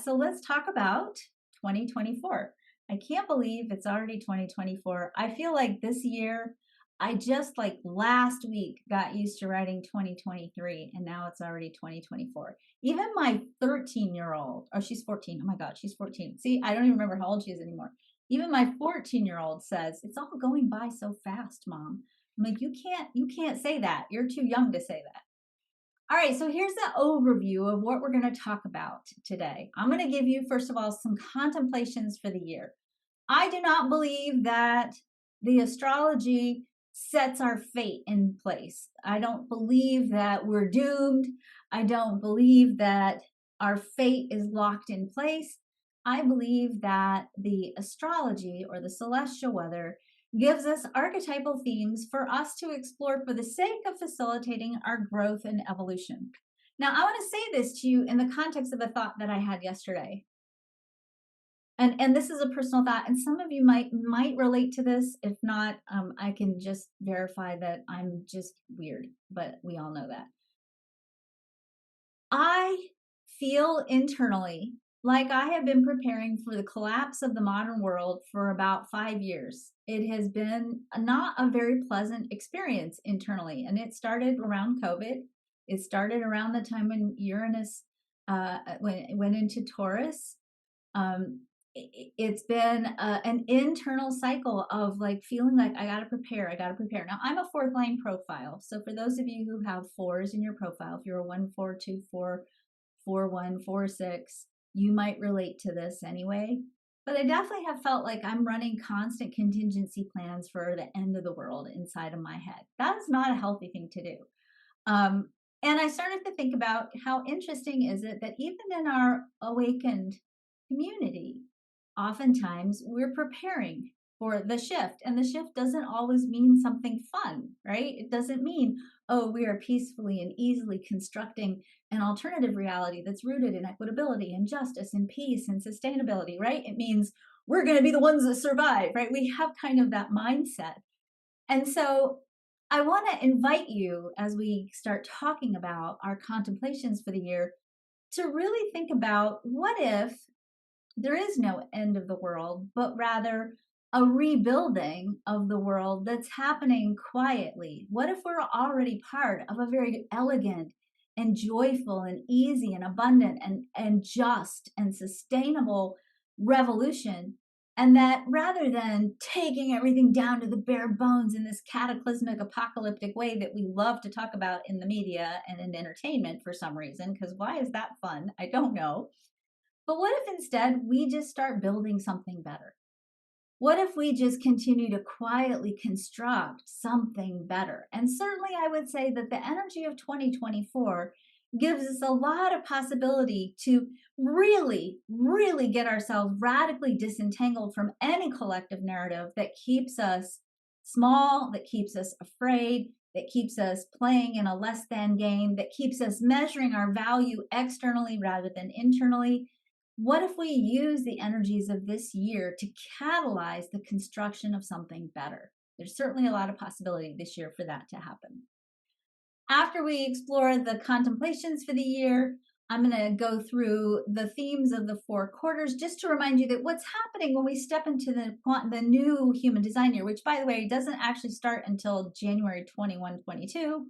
So let's talk about 2024. I can't believe it's already 2024. I feel like this year, I just like last week got used to writing 2023, and now it's already 2024. Even my 13-year-old, oh, she's 14. Oh my God, she's 14. See, I don't even remember how old she is anymore. Even my 14-year-old says, it's all going by so fast, Mom. I'm like, you can't say that. You're too young to say that. All right, so here's the overview of what we're going to talk about today. I'm going to give you, first of all, some contemplations for the year. I do not believe that the astrology sets our fate in place. I don't believe that we're doomed. I don't believe that our fate is locked in place. I believe that the astrology or the celestial weather gives us archetypal themes for us to explore for the sake of facilitating our growth and evolution. Now, I want to say this to you in the context of a thought that I had yesterday. And this is a personal thought, and some of you might relate to this. If not, I can just verify that I'm just weird, but we all know that. I feel internally like I have been preparing for the collapse of the modern world for about 5 years. It has been not a very pleasant experience internally, and it started around COVID. It started around the time when Uranus went into Taurus. It's been an internal cycle of like feeling like I got to prepare. I got to prepare. Now, I'm a fourth line profile. So, for those of you who have fours in your profile, if you're a 1 4 2 4 4 1 4 6, you might relate to this anyway. But I definitely have felt like I'm running constant contingency plans for the end of the world inside of my head. That's not a healthy thing to do. Um, and I started to think about how interesting is it that even in our awakened community, oftentimes we're preparing for the shift, and the shift doesn't always mean something fun, right? It doesn't mean, oh, we are peacefully and easily constructing an alternative reality that's rooted in equitability and justice and peace and sustainability, right? It means we're going to be the ones that survive, right? We have kind of that mindset. And so I want to invite you as we start talking about our contemplations for the year to really think about what if there is no end of the world, but rather a rebuilding of the world that's happening quietly? What if we're already part of a very elegant and joyful and easy and abundant and just and sustainable revolution? And that rather than taking everything down to the bare bones in this cataclysmic apocalyptic way that we love to talk about in the media and in entertainment for some reason, because why is that fun? I don't know. But what if instead we just start building something better? What if we just continue to quietly construct something better? And certainly, I would say that the energy of 2024 gives us a lot of possibility to really, really get ourselves radically disentangled from any collective narrative that keeps us small, that keeps us afraid, that keeps us playing in a less than game, that keeps us measuring our value externally rather than internally. What if we use the energies of this year to catalyze the construction of something better? There's certainly a lot of possibility this year for that to happen. After we explore the contemplations for the year, I'm going to go through the themes of the 4 quarters just to remind you that what's happening when we step into the new human design year, which by the way doesn't actually start until January 21, 22.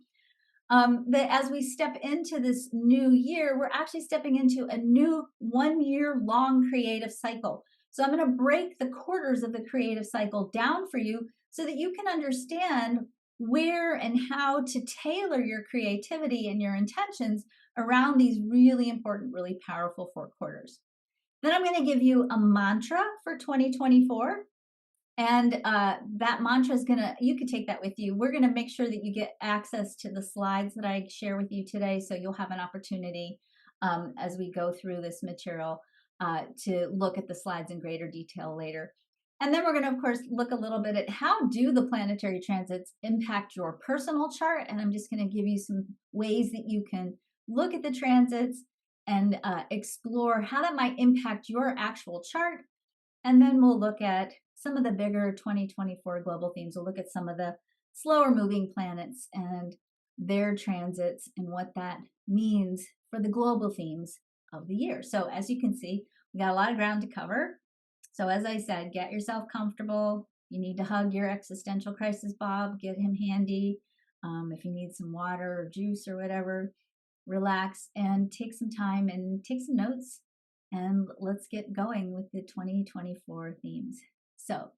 That as we step into this new year, we're actually stepping into a new 1 year long creative cycle. So I'm going to break the quarters of the creative cycle down for you so that you can understand where and how to tailor your creativity and your intentions around these really important, really powerful 4 quarters. Then I'm going to give you a mantra for 2024. And that mantra is you could take that with you. We're going to make sure that you get access to the slides that I share with you today. So you'll have an opportunity as we go through this material to look at the slides in greater detail later. And then we're going to, of course, look a little bit at how do the planetary transits impact your personal chart. And I'm just going to give you some ways that you can look at the transits and explore how that might impact your actual chart. And then we'll look at some of the bigger 2024 global themes. We'll look at some of the slower moving planets and their transits and what that means for the global themes of the year. So as you can see, we got a lot of ground to cover. So as I said, get yourself comfortable. You need to hug your existential crisis Bob, get him handy. If you need some water or juice or whatever, relax and take some time and take some notes, and let's get going with the 2024 themes. So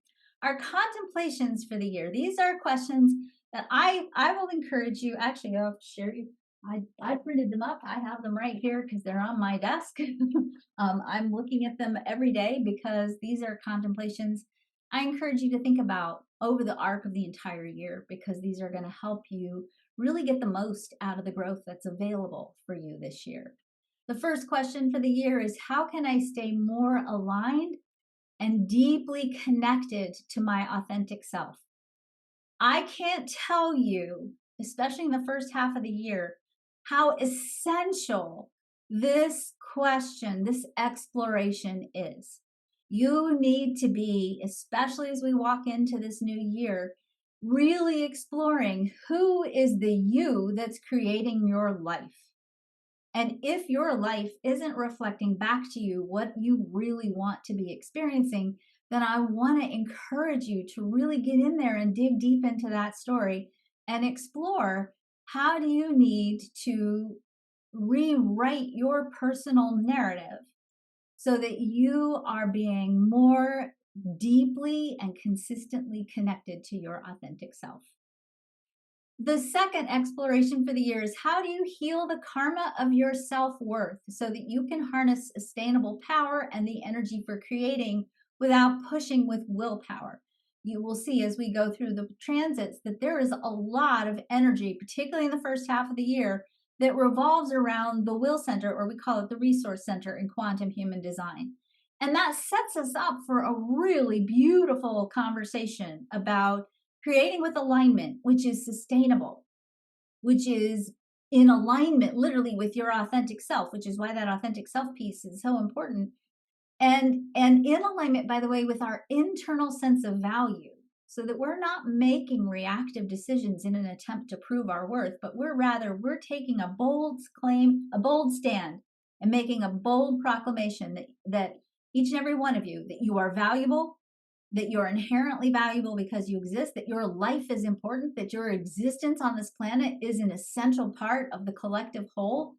our contemplations for the year, these are questions that I will encourage you. Actually, I'll share you. I printed them up. I have them right here because they're on my desk. I'm looking at them every day because these are contemplations I encourage you to think about over the arc of the entire year, because these are going to help you really get the most out of the growth that's available for you this year. The first question for the year is, how can I stay more aligned and deeply connected to my authentic self? I can't tell you, especially in the first half of the year, how essential this question, this exploration is. You need to be, especially as we walk into this new year, really exploring who is the you that's creating your life. And if your life isn't reflecting back to you what you really want to be experiencing, then I want to encourage you to really get in there and dig deep into that story and explore, how do you need to rewrite your personal narrative so that you are being more deeply and consistently connected to your authentic self. The second exploration for the year is, how do you heal the karma of your self-worth so that you can harness sustainable power and the energy for creating without pushing with willpower? You will see as we go through the transits that there is a lot of energy, particularly in the first half of the year, that revolves around the will center, or we call it the resource center in quantum human design. And that sets us up for a really beautiful conversation about creating with alignment, which is sustainable, which is in alignment literally with your authentic self, which is why that authentic self piece is so important. And in alignment, by the way, with our internal sense of value, so that we're not making reactive decisions in an attempt to prove our worth, but we're taking a bold claim, a bold stand, and making a bold proclamation that each and every one of you, that you are valuable, that you're inherently valuable because you exist, that your life is important, that your existence on this planet is an essential part of the collective whole,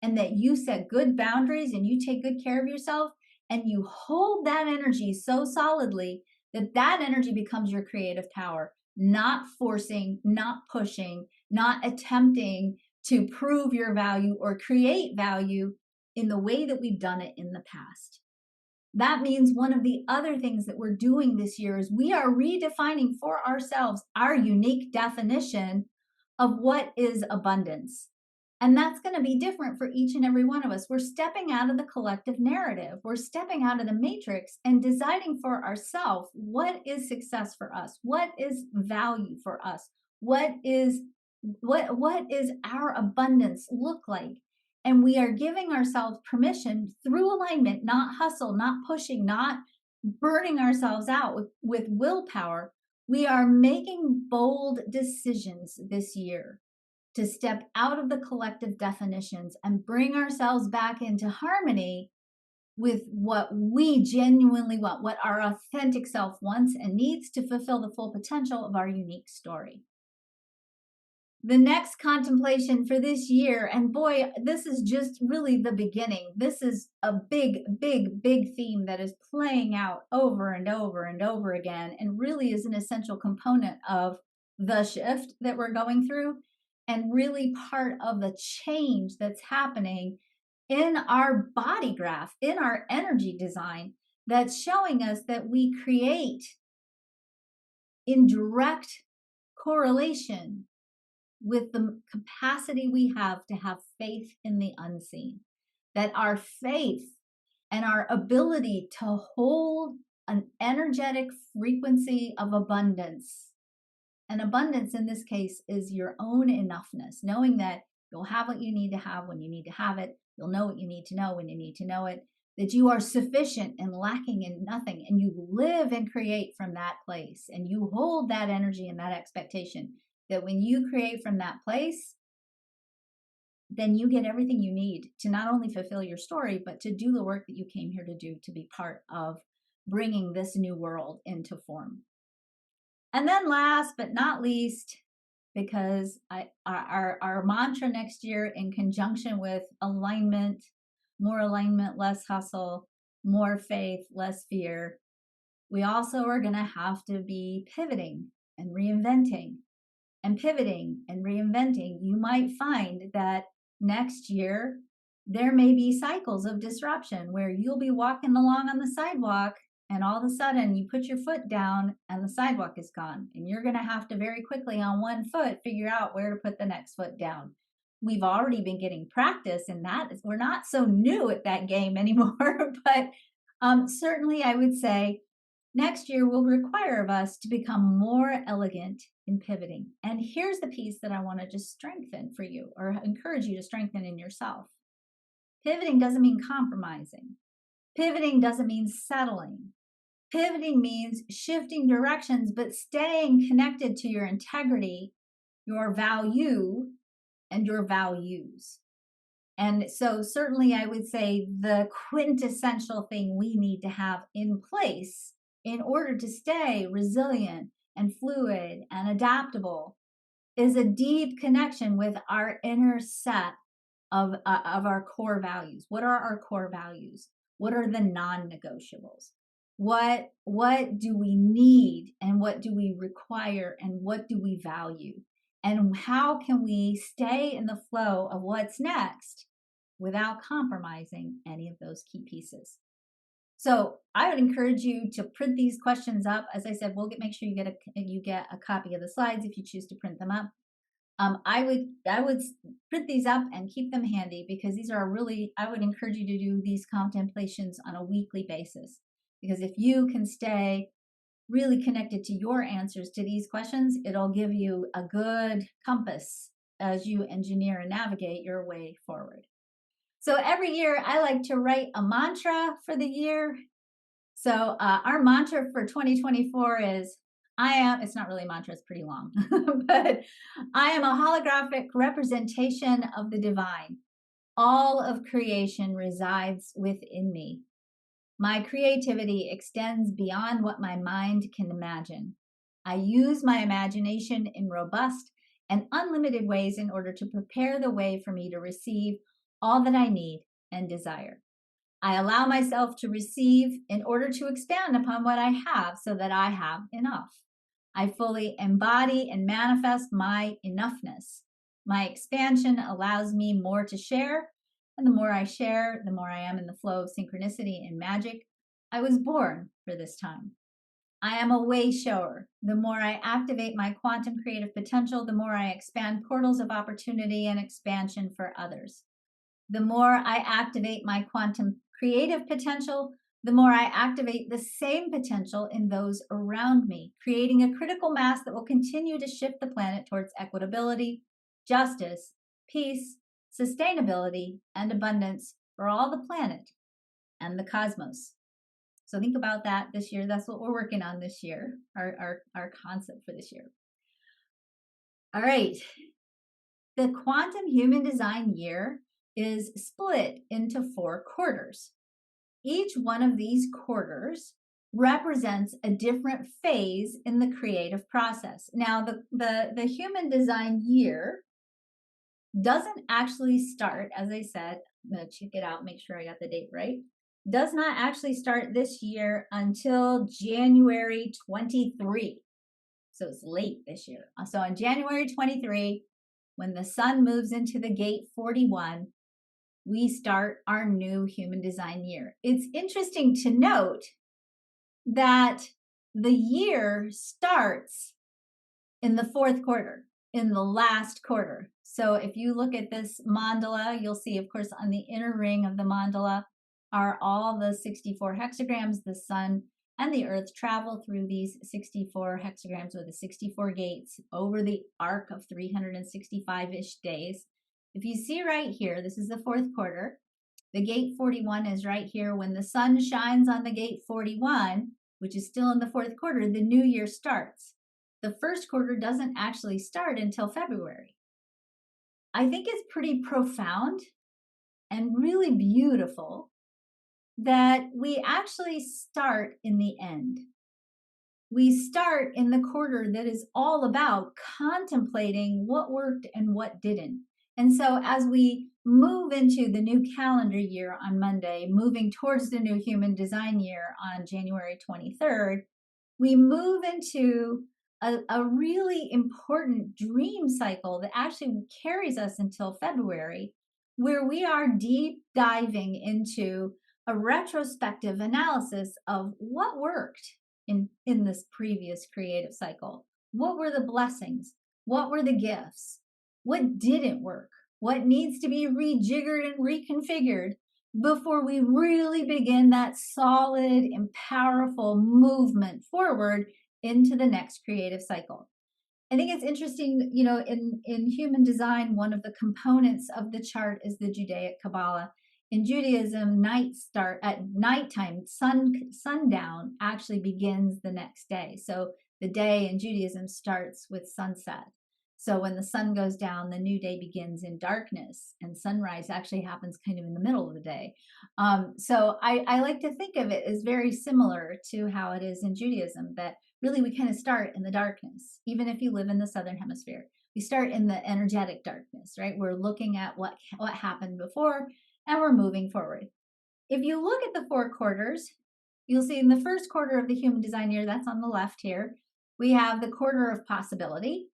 and that you set good boundaries and you take good care of yourself, and you hold that energy so solidly that that energy becomes your creative power, not forcing, not pushing, not attempting to prove your value or create value in the way that we've done it in the past. That means one of the other things that we're doing this year is we are redefining for ourselves our unique definition of what is abundance. And that's going to be different for each and every one of us. We're stepping out of the collective narrative. We're stepping out of the matrix and deciding for ourselves what is success for us, what is value for us, what is our abundance look like. And we are giving ourselves permission through alignment, not hustle, not pushing, not burning ourselves out with willpower. We are making bold decisions this year to step out of the collective definitions and bring ourselves back into harmony with what we genuinely want, what our authentic self wants and needs to fulfill the full potential of our unique story. The next contemplation for this year, and boy, this is just really the beginning. This is a big, big, big theme that is playing out over and over and over again, and really is an essential component of the shift that we're going through, and really part of the change that's happening in our body graph, in our energy design, that's showing us that we create in direct correlation with the capacity we have to have faith in the unseen. That our faith and our ability to hold an energetic frequency of abundance, and abundance in this case is your own enoughness, knowing that you'll have what you need to have when you need to have it, you'll know what you need to know when you need to know it, that you are sufficient and lacking in nothing, and you live and create from that place, and you hold that energy and that expectation that when you create from that place, then you get everything you need to not only fulfill your story, but to do the work that you came here to do, to be part of bringing this new world into form. And then last but not least, because our mantra next year, in conjunction with alignment, more alignment, less hustle, more faith, less fear, we also are going to have to be pivoting and reinventing and pivoting and reinventing. You might find that next year there may be cycles of disruption where you'll be walking along on the sidewalk and all of a sudden you put your foot down and the sidewalk is gone, and you're going to have to very quickly on one foot figure out where to put the next foot down. We've already been getting practice in that. We're not so new at that game anymore, but certainly I would say next year will require of us to become more elegant in pivoting. And here's the piece that I want to just strengthen for you, or encourage you to strengthen in yourself. Pivoting doesn't mean compromising. Pivoting doesn't mean settling. Pivoting means shifting directions, but staying connected to your integrity, your value, and your values. And so certainly I would say the quintessential thing we need to have in place in order to stay resilient and fluid and adaptable is a deep connection with our inner set of our core values. What are our core values? What are the non-negotiables? What do we need, and what do we require, and what do we value? And how can we stay in the flow of what's next without compromising any of those key pieces? So I would encourage you to print these questions up. As I said, make sure you get a copy of the slides if you choose to print them up. I would print these up and keep them handy, because these are really, I would encourage you to do these contemplations on a weekly basis, because if you can stay really connected to your answers to these questions, it'll give you a good compass as you engineer and navigate your way forward. So every year I like to write a mantra for the year. So our mantra for 2024 is, it's not really a mantra, it's pretty long, but I am a holographic representation of the divine. All of creation resides within me. My creativity extends beyond what my mind can imagine. I use my imagination in robust and unlimited ways in order to prepare the way for me to receive all that I need and desire. I allow myself to receive in order to expand upon what I have, so that I have enough. I fully embody and manifest my enoughness. My expansion allows me more to share, and the more I share, the more I am in the flow of synchronicity and magic. I was born for this time. I am a way shower. The more I activate my quantum creative potential, the more I expand portals of opportunity and expansion for others. The more I activate my quantum creative potential, the more I activate the same potential in those around me, creating a critical mass that will continue to shift the planet towards equitability, justice, peace, sustainability, and abundance for all the planet and the cosmos. So think about that this year. That's what we're working on this year, our concept for this year. All right. The quantum human design year is split into 4 quarters. Each one of these quarters represents a different phase in the creative process. Now, the human design year doesn't actually start, as I said, I'm going to check it out, make sure I got the date right, does not actually start this year until January 23. So it's late this year. So on January 23, when the sun moves into the gate 41, we start our new human design year. It's interesting to note that the year starts in the 4th quarter, in the last quarter. So if you look at this mandala, you'll see, of course, on the inner ring of the mandala are all the 64 hexagrams. The sun and the earth travel through these 64 hexagrams, or the 64 gates, over the arc of 365-ish days. If you see right here, this is the 4th quarter. The gate 41 is right here. When the sun shines on the gate 41, which is still in the 4th quarter, the new year starts. The 1st quarter doesn't actually start until February. I think it's pretty profound and really beautiful that we actually start in the end. We start in the quarter that is all about contemplating what worked and what didn't. And so, as we move into the new calendar year on Monday, moving towards the new human design year on January 23rd, we move into a really important dream cycle that actually carries us until February, where we are deep diving into a retrospective analysis of what worked in this previous creative cycle. What were the blessings? What were the gifts? What didn't work? What needs to be rejiggered and reconfigured before we really begin that solid and powerful movement forward into the next creative cycle? I think it's interesting, in human design, one of the components of the chart is the Judaic Kabbalah. In Judaism, night start at nighttime, sundown actually begins the next day. So the day in Judaism starts with sunset. So when the sun goes down, the new day begins in darkness, and sunrise actually happens kind of in the middle of the day. So I like to think of it as very similar to how it is in Judaism, that really we kind of start in the darkness, even if you live in the southern hemisphere. We start in the energetic darkness, right? We're looking at what happened before, and we're moving forward. If you look at the 4 quarters, you'll see in the first quarter of the human design year, that's on the left here, we have the quarter of possibility.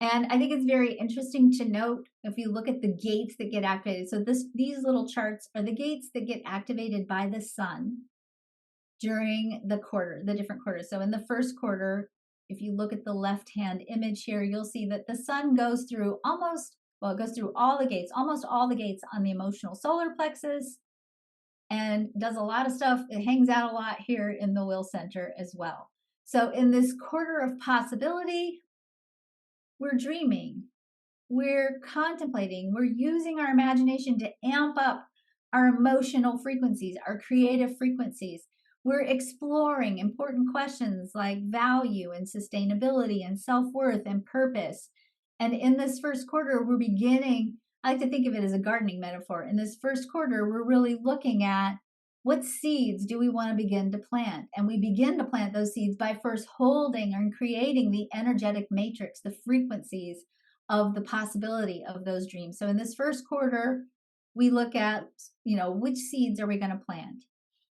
And I think it's very interesting to note if you look at the gates that get activated. So these little charts are the gates that get activated by the sun during the different quarters. So in the first quarter, if you look at the left-hand image here, you'll see that the sun goes through it goes through almost all the gates on the emotional solar plexus, and does a lot of stuff. It hangs out a lot here in the will center as well. So in this quarter of possibility, we're dreaming, we're contemplating, we're using our imagination to amp up our emotional frequencies, our creative frequencies. We're exploring important questions like value and sustainability and self-worth and purpose. And in this first quarter, we're beginning, I like to think of it as a gardening metaphor. In this first quarter, we're really looking at what seeds do we want to begin to plant? And we begin to plant those seeds by first holding and creating the energetic matrix, the frequencies of the possibility of those dreams. So in this first quarter, we look at, which seeds are we going to plant?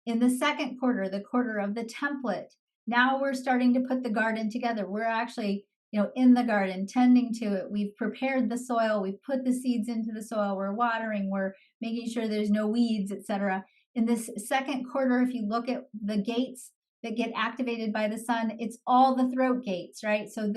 In the second quarter, the quarter of the template, now we're starting to put the garden together. We're actually, in the garden, tending to it. We've prepared the soil. We've put the seeds into the soil. We're watering. We're making sure there's no weeds, etc. In this second quarter, if you look at the gates that get activated by the sun, it's all the throat gates, right? So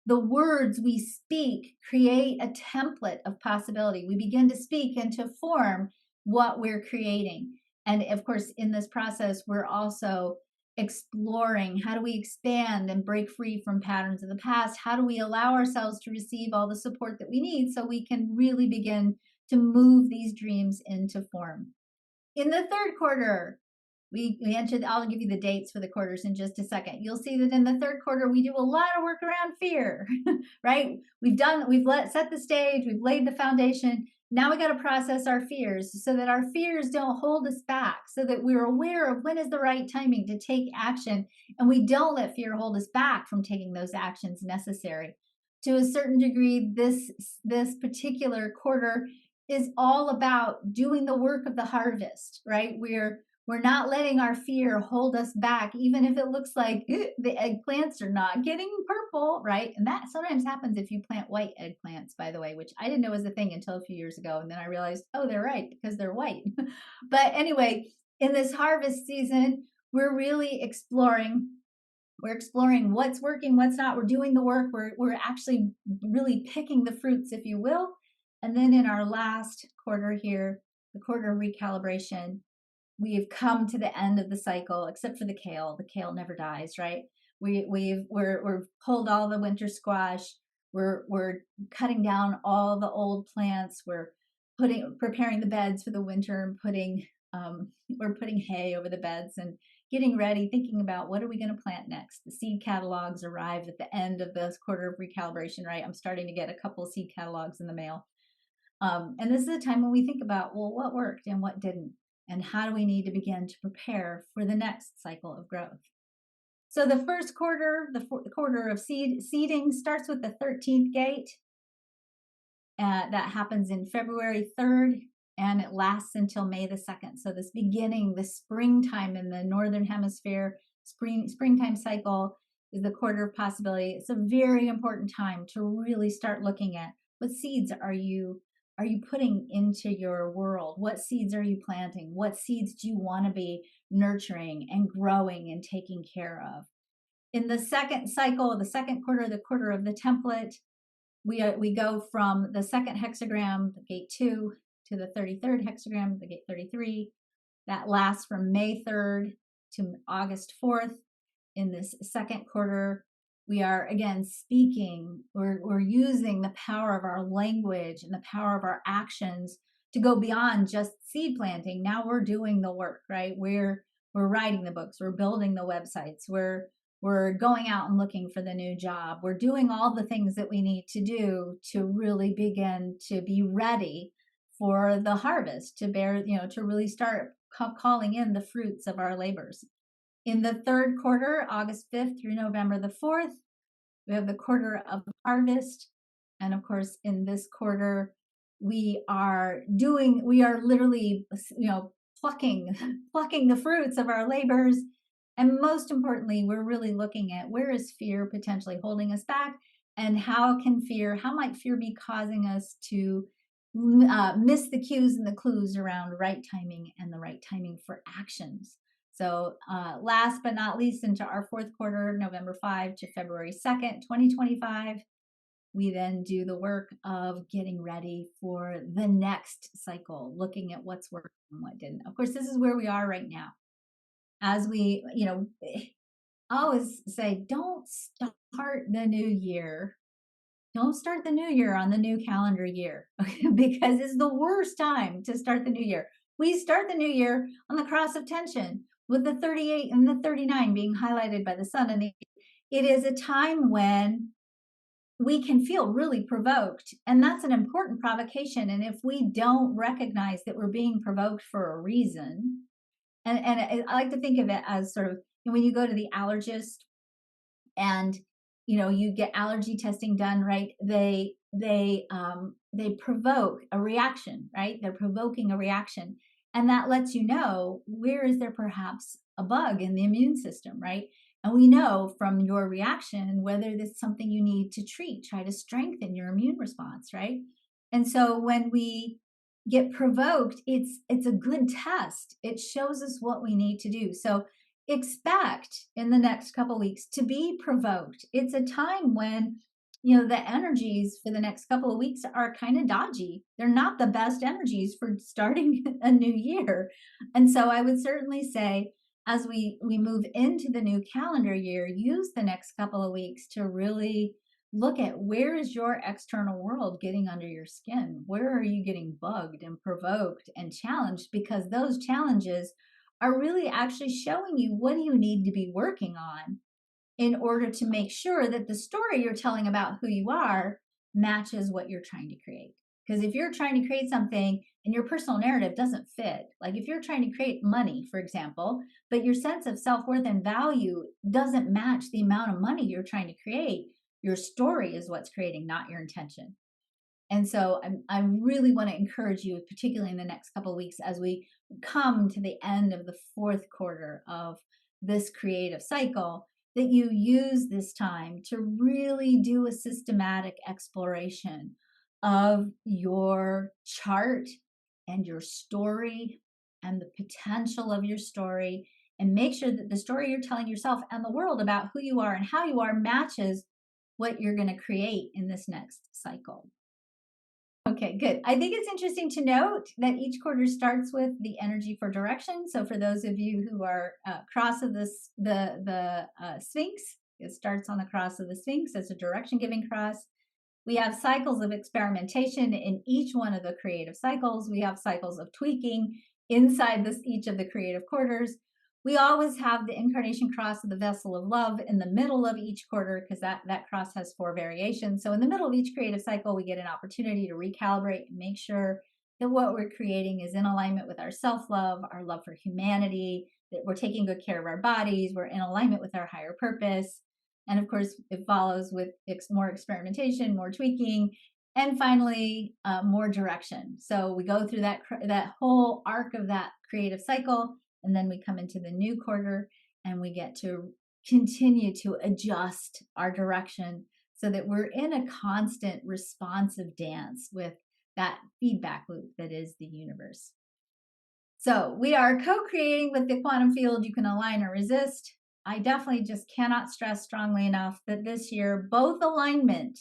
the words we speak create a template of possibility. We begin to speak and to form what we're creating. And of course, in this process, we're also exploring how do we expand and break free from patterns of the past? How do we allow ourselves to receive all the support that we need so we can really begin to move these dreams into form? In the third quarter, we entered, I'll give you the dates for the quarters in just a second. You'll see that in the third quarter, we do a lot of work around fear, right? We've set the stage, we've laid the foundation. Now we got to process our fears so that our fears don't hold us back, so that we're aware of when is the right timing to take action, and we don't let fear hold us back from taking those actions necessary. To a certain degree, this particular quarter is all about doing the work of the harvest, right? We're not letting our fear hold us back, even if it looks like the eggplants are not getting purple, right? And that sometimes happens if you plant white eggplants, by the way, which I didn't know was a thing until a few years ago. And then I realized, oh, they're right, because they're white. But anyway, in this harvest season, we're really exploring. We're exploring what's working, what's not. We're doing the work. We're actually really picking the fruits, if you will. And then in our last quarter here, the quarter of recalibration, we've come to the end of the cycle, except for the kale. The kale never dies, right? We've pulled all the winter squash. We're cutting down all the old plants. We're preparing the beds for the winter and we're putting hay over the beds and getting ready, thinking about what are we going to plant next. The seed catalogs arrive at the end of this quarter of recalibration, right? I'm starting to get a couple of seed catalogs in the mail. And this is a time when we think about, well, what worked and what didn't, and how do we need to begin to prepare for the next cycle of growth. So the first quarter, the quarter of seeding starts with the 13th gate. That happens in February 3rd, and it lasts until May the 2nd. So this beginning, the springtime in the Northern Hemisphere, springtime cycle is the quarter of possibility. It's a very important time to really start looking at what seeds are you putting into your world? What seeds are you planting? What seeds do you want to be nurturing and growing and taking care of? In the second cycle, the second quarter, the quarter of the template, we go from the second hexagram, the gate 2, to the 33rd hexagram, the gate 33. That lasts from May 3rd to August 4th. In this second quarter, we are again speaking, we're using the power of our language and the power of our actions to go beyond just seed planting. Now we're doing the work, right? We're writing the books, we're building the websites, we're going out and looking for the new job. We're doing all the things that we need to do to really begin to be ready for the harvest, to bear, to really start calling in the fruits of our labors. In the third quarter, August 5th through November the 4th, we have the quarter of harvest. And of course, in this quarter, we are literally, plucking the fruits of our labors. And most importantly, we're really looking at where is fear potentially holding us back, and how might fear be causing us to miss the cues and the clues around right timing and the right timing for actions. So last but not least, into our fourth quarter, November 5 to February 2nd, 2025, we then do the work of getting ready for the next cycle, looking at what's working and what didn't. Of course, this is where we are right now. As we, always say, don't start the new year. Don't start the new year on the new calendar year, because it's the worst time to start the new year. We start the new year on the cross of tension, with the 38 and the 39 being highlighted by the sun. And it is a time when we can feel really provoked. And that's an important provocation. And if we don't recognize that we're being provoked for a reason, and I like to think of it as sort of, when you go to the allergist and you get allergy testing done, right? They provoke a reaction, right? They're provoking a reaction, and that lets you know where is there perhaps a bug in the immune system, right? And we know from your reaction whether this is something you need to treat, try to strengthen your immune response, right? And so when we get provoked, it's a good test. It shows us what we need to do. So expect in the next couple of weeks to be provoked. It's a time when the energies for the next couple of weeks are kind of dodgy. They're not the best energies for starting a new year. And so I would certainly say, as we move into the new calendar year, use the next couple of weeks to really look at where is your external world getting under your skin? Where are you getting bugged and provoked and challenged? Because those challenges are really actually showing you what do you need to be working on in order to make sure that the story you're telling about who you are matches what you're trying to create. Because if you're trying to create something and your personal narrative doesn't fit, like if you're trying to create money, for example, but your sense of self-worth and value doesn't match the amount of money you're trying to create, your story is what's creating, not your intention. And so I really want to encourage you, particularly in the next couple of weeks, as we come to the end of the fourth quarter of this creative cycle, that you use this time to really do a systematic exploration of your chart and your story and the potential of your story, and make sure that the story you're telling yourself and the world about who you are and how you are matches what you're going to create in this next cycle. Okay, good. I think it's interesting to note that each quarter starts with the energy for direction. So for those of you who are cross of the Sphinx, it starts on the cross of the Sphinx as a direction-giving cross. We have cycles of experimentation in each one of the creative cycles. We have cycles of tweaking inside each of the creative quarters. We always have the incarnation cross of the vessel of love in the middle of each quarter, because that cross has 4 variations. So in the middle of each creative cycle, we get an opportunity to recalibrate and make sure that what we're creating is in alignment with our self-love, our love for humanity, that we're taking good care of our bodies, we're in alignment with our higher purpose. And of course, it follows with more experimentation, more tweaking, and finally, more direction. So we go through that whole arc of that creative cycle, and then we come into the new quarter and we get to continue to adjust our direction so that we're in a constant responsive dance with that feedback loop that is the universe. So we are co-creating with the quantum field. You can align or resist. I definitely just cannot stress strongly enough that this year, both alignment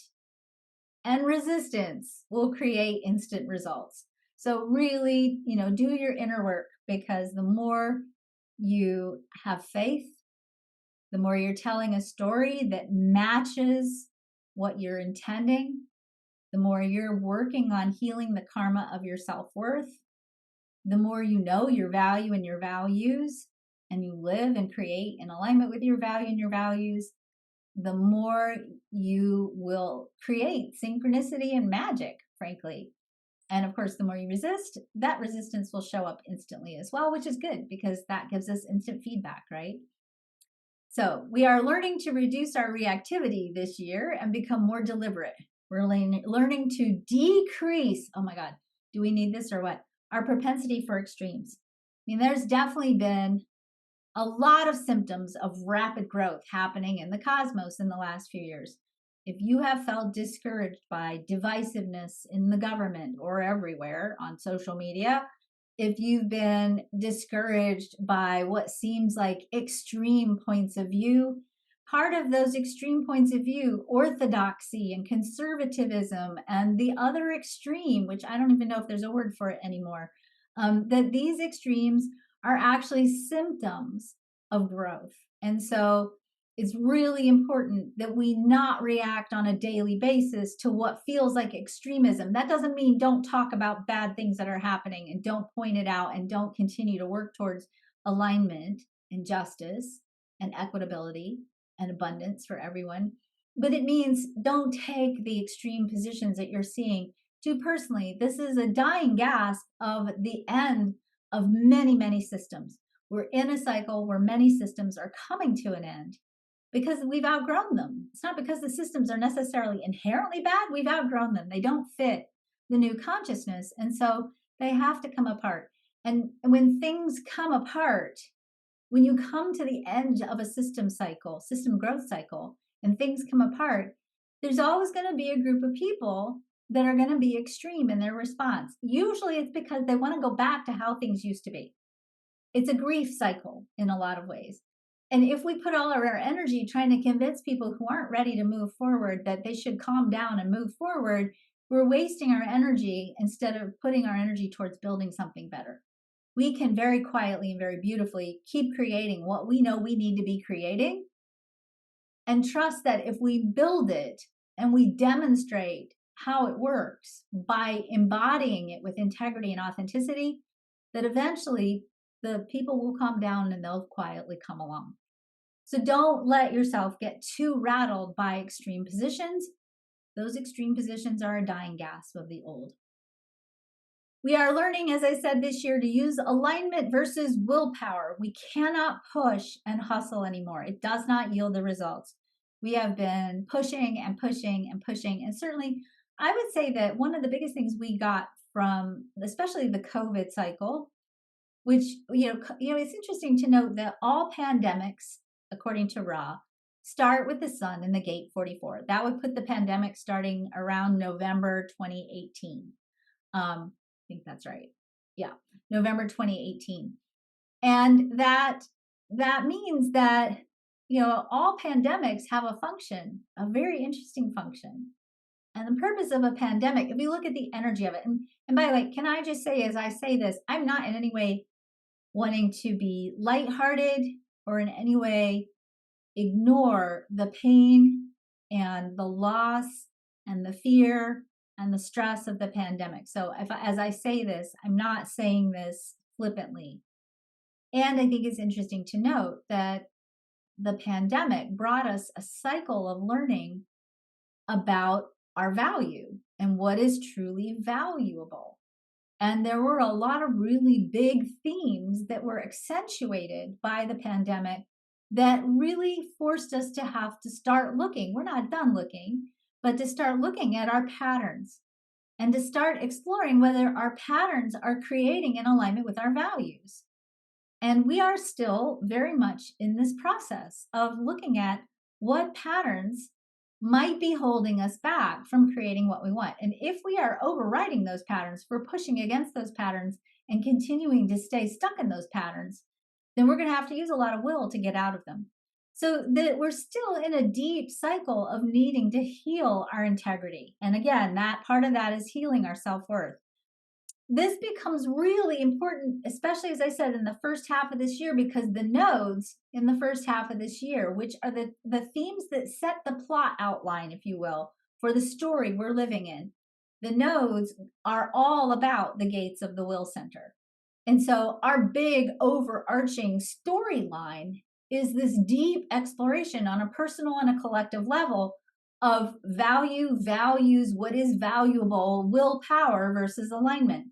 and resistance will create instant results. So really, do your inner work, because the more you have faith, the more you're telling a story that matches what you're intending, the more you're working on healing the karma of your self-worth, the more you know your value and your values, and you live and create in alignment with your value and your values, the more you will create synchronicity and magic, frankly. And of course, the more you resist, that resistance will show up instantly as well, which is good because that gives us instant feedback, right? So we are learning to reduce our reactivity this year and become more deliberate. We're learning to decrease, oh my God, do we need this or what? Our propensity for extremes. I mean, there's definitely been a lot of symptoms of rapid growth happening in the cosmos in the last few years. If you have felt discouraged by divisiveness in the government or everywhere on social media, if you've been discouraged by what seems like extreme points of view, part of those extreme points of view, orthodoxy and conservatism, and the other extreme, which I don't even know if there's a word for it anymore, that these extremes are actually symptoms of growth. And so it's really important that we not react on a daily basis to what feels like extremism. That doesn't mean don't talk about bad things that are happening and don't point it out and don't continue to work towards alignment and justice and equitability and abundance for everyone. But it means don't take the extreme positions that you're seeing too personally. This is a dying gasp of the end of many, many systems. We're in a cycle where many systems are coming to an end because we've outgrown them. It's not because the systems are necessarily inherently bad. We've outgrown them. They don't fit the new consciousness. And so they have to come apart. And when things come apart, when you come to the end of a system cycle, system growth cycle, and things come apart, there's always going to be a group of people that are going to be extreme in their response. Usually it's because they want to go back to how things used to be. It's a grief cycle in a lot of ways. And if we put all of our energy trying to convince people who aren't ready to move forward that they should calm down and move forward, we're wasting our energy instead of putting our energy towards building something better. We can very quietly and very beautifully keep creating what we know we need to be creating, and trust that if we build it and we demonstrate how it works by embodying it with integrity and authenticity, that eventually the people will calm down and they'll quietly come along. So don't let yourself get too rattled by extreme positions. Those extreme positions are a dying gasp of the old. We are learning, as I said this year, to use alignment versus willpower. We cannot push and hustle anymore. It does not yield the results. We have been pushing and pushing and pushing. And certainly, I would say that one of the biggest things we got from, especially the COVID cycle, which, it's interesting to note that all pandemics, according to Ra, start with the sun in the gate 44. That would put the pandemic starting around November 2018. I think that's right. Yeah, November 2018. And that means that, all pandemics have a function, a very interesting function. And the purpose of a pandemic, if you look at the energy of it, and by the way, can I just say, as I say this, I'm not in any way wanting to be lighthearted or in any way ignore the pain and the loss and the fear and the stress of the pandemic. So as I say this, I'm not saying this flippantly. And I think it's interesting to note that the pandemic brought us a cycle of learning about our value and what is truly valuable. And there were a lot of really big themes that were accentuated by the pandemic that really forced us to have to start looking. We're not done looking, but to start looking at our patterns and to start exploring whether our patterns are creating in alignment with our values. And we are still very much in this process of looking at what patterns might be holding us back from creating what we want. And if we are overriding those patterns, if we're pushing against those patterns and continuing to stay stuck in those patterns, then we're going to have to use a lot of will to get out of them. So that we're still in a deep cycle of needing to heal our integrity. And again, that part of that is healing our self-worth. This becomes really important, especially as I said, in the first half of this year, because the nodes in the first half of this year, which are the themes that set the plot outline, if you will, for the story we're living in, the nodes are all about the gates of the will center. And so our big overarching storyline is this deep exploration on a personal and a collective level of value, values, what is valuable, willpower versus alignment.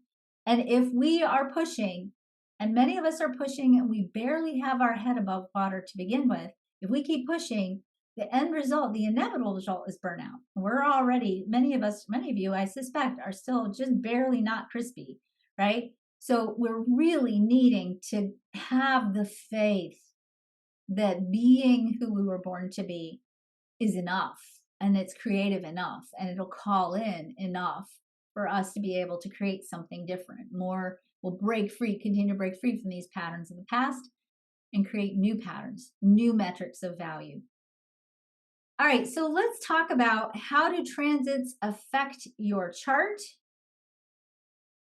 And if we are pushing, and many of us are pushing, and we barely have our head above water to begin with, if we keep pushing, the end result, the inevitable result is burnout. We're already, many of you, I suspect, are still just barely not crispy, right? So we're really needing to have the faith that being who we were born to be is enough, and it's creative enough, and it'll call in enough for us to be able to create something different. More will break free, continue to break free from these patterns of the past and create new patterns, new metrics of value. All right, so let's talk about how do transits affect your chart,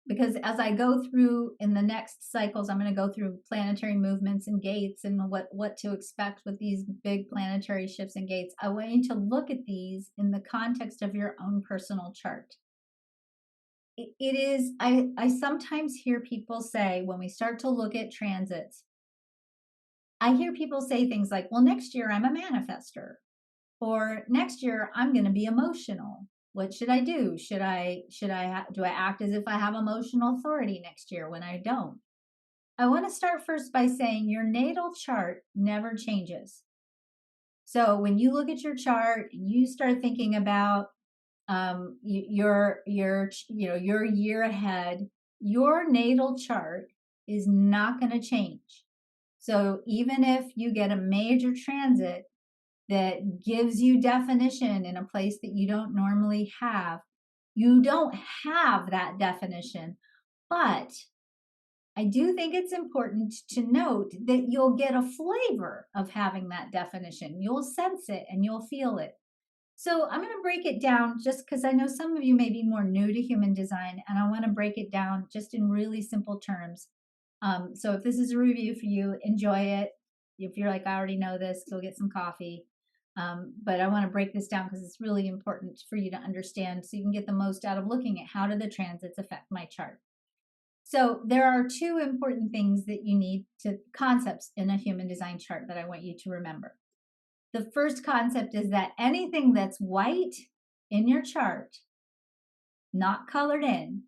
because as I go through in the next cycles, I'm going to go through planetary movements and gates and what to expect with these big planetary shifts and gates. I want you to look at these in the context of your own personal chart. It is, I sometimes hear people say, when we start to look at transits, I hear people say things like, well, next year I'm a manifester, or next year I'm going to be emotional. What should I do? Do I act as if I have emotional authority next year when I don't? I want to start first by saying your natal chart never changes. So when you look at your chart and you start thinking about your year ahead, your natal chart is not going to change. So even if you get a major transit that gives you definition in a place that you don't normally have, you don't have that definition. But I do think it's important to note that you'll get a flavor of having that definition. You'll sense it and you'll feel it. So I'm going to break it down just because I know some of you may be more new to human design, and I want to break it down just in really simple terms. So if this is a review for you, enjoy it. If you're like, I already know this, go get some coffee. But I want to break this down because it's really important for you to understand so you can get the most out of looking at how do the transits affect my chart. So there are two important things that you need to concepts in a human design chart that I want you to remember. The first concept is that anything that's white in your chart, not colored in,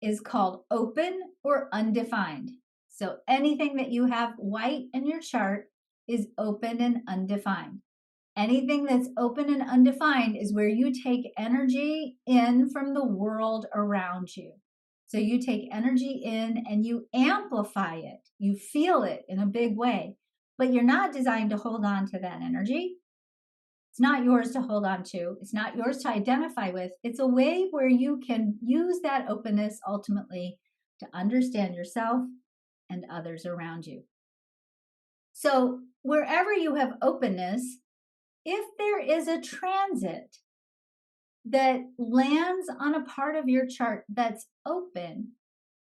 is called open or undefined. So anything that you have white in your chart is open and undefined. Anything that's open and undefined is where you take energy in from the world around you. So you take energy in and you amplify it. You feel it in a big way, but you're not designed to hold on to that energy. It's not yours to hold on to. It's not yours to identify with. It's a way where you can use that openness ultimately to understand yourself and others around you. So wherever you have openness, if there is a transit that lands on a part of your chart that's open,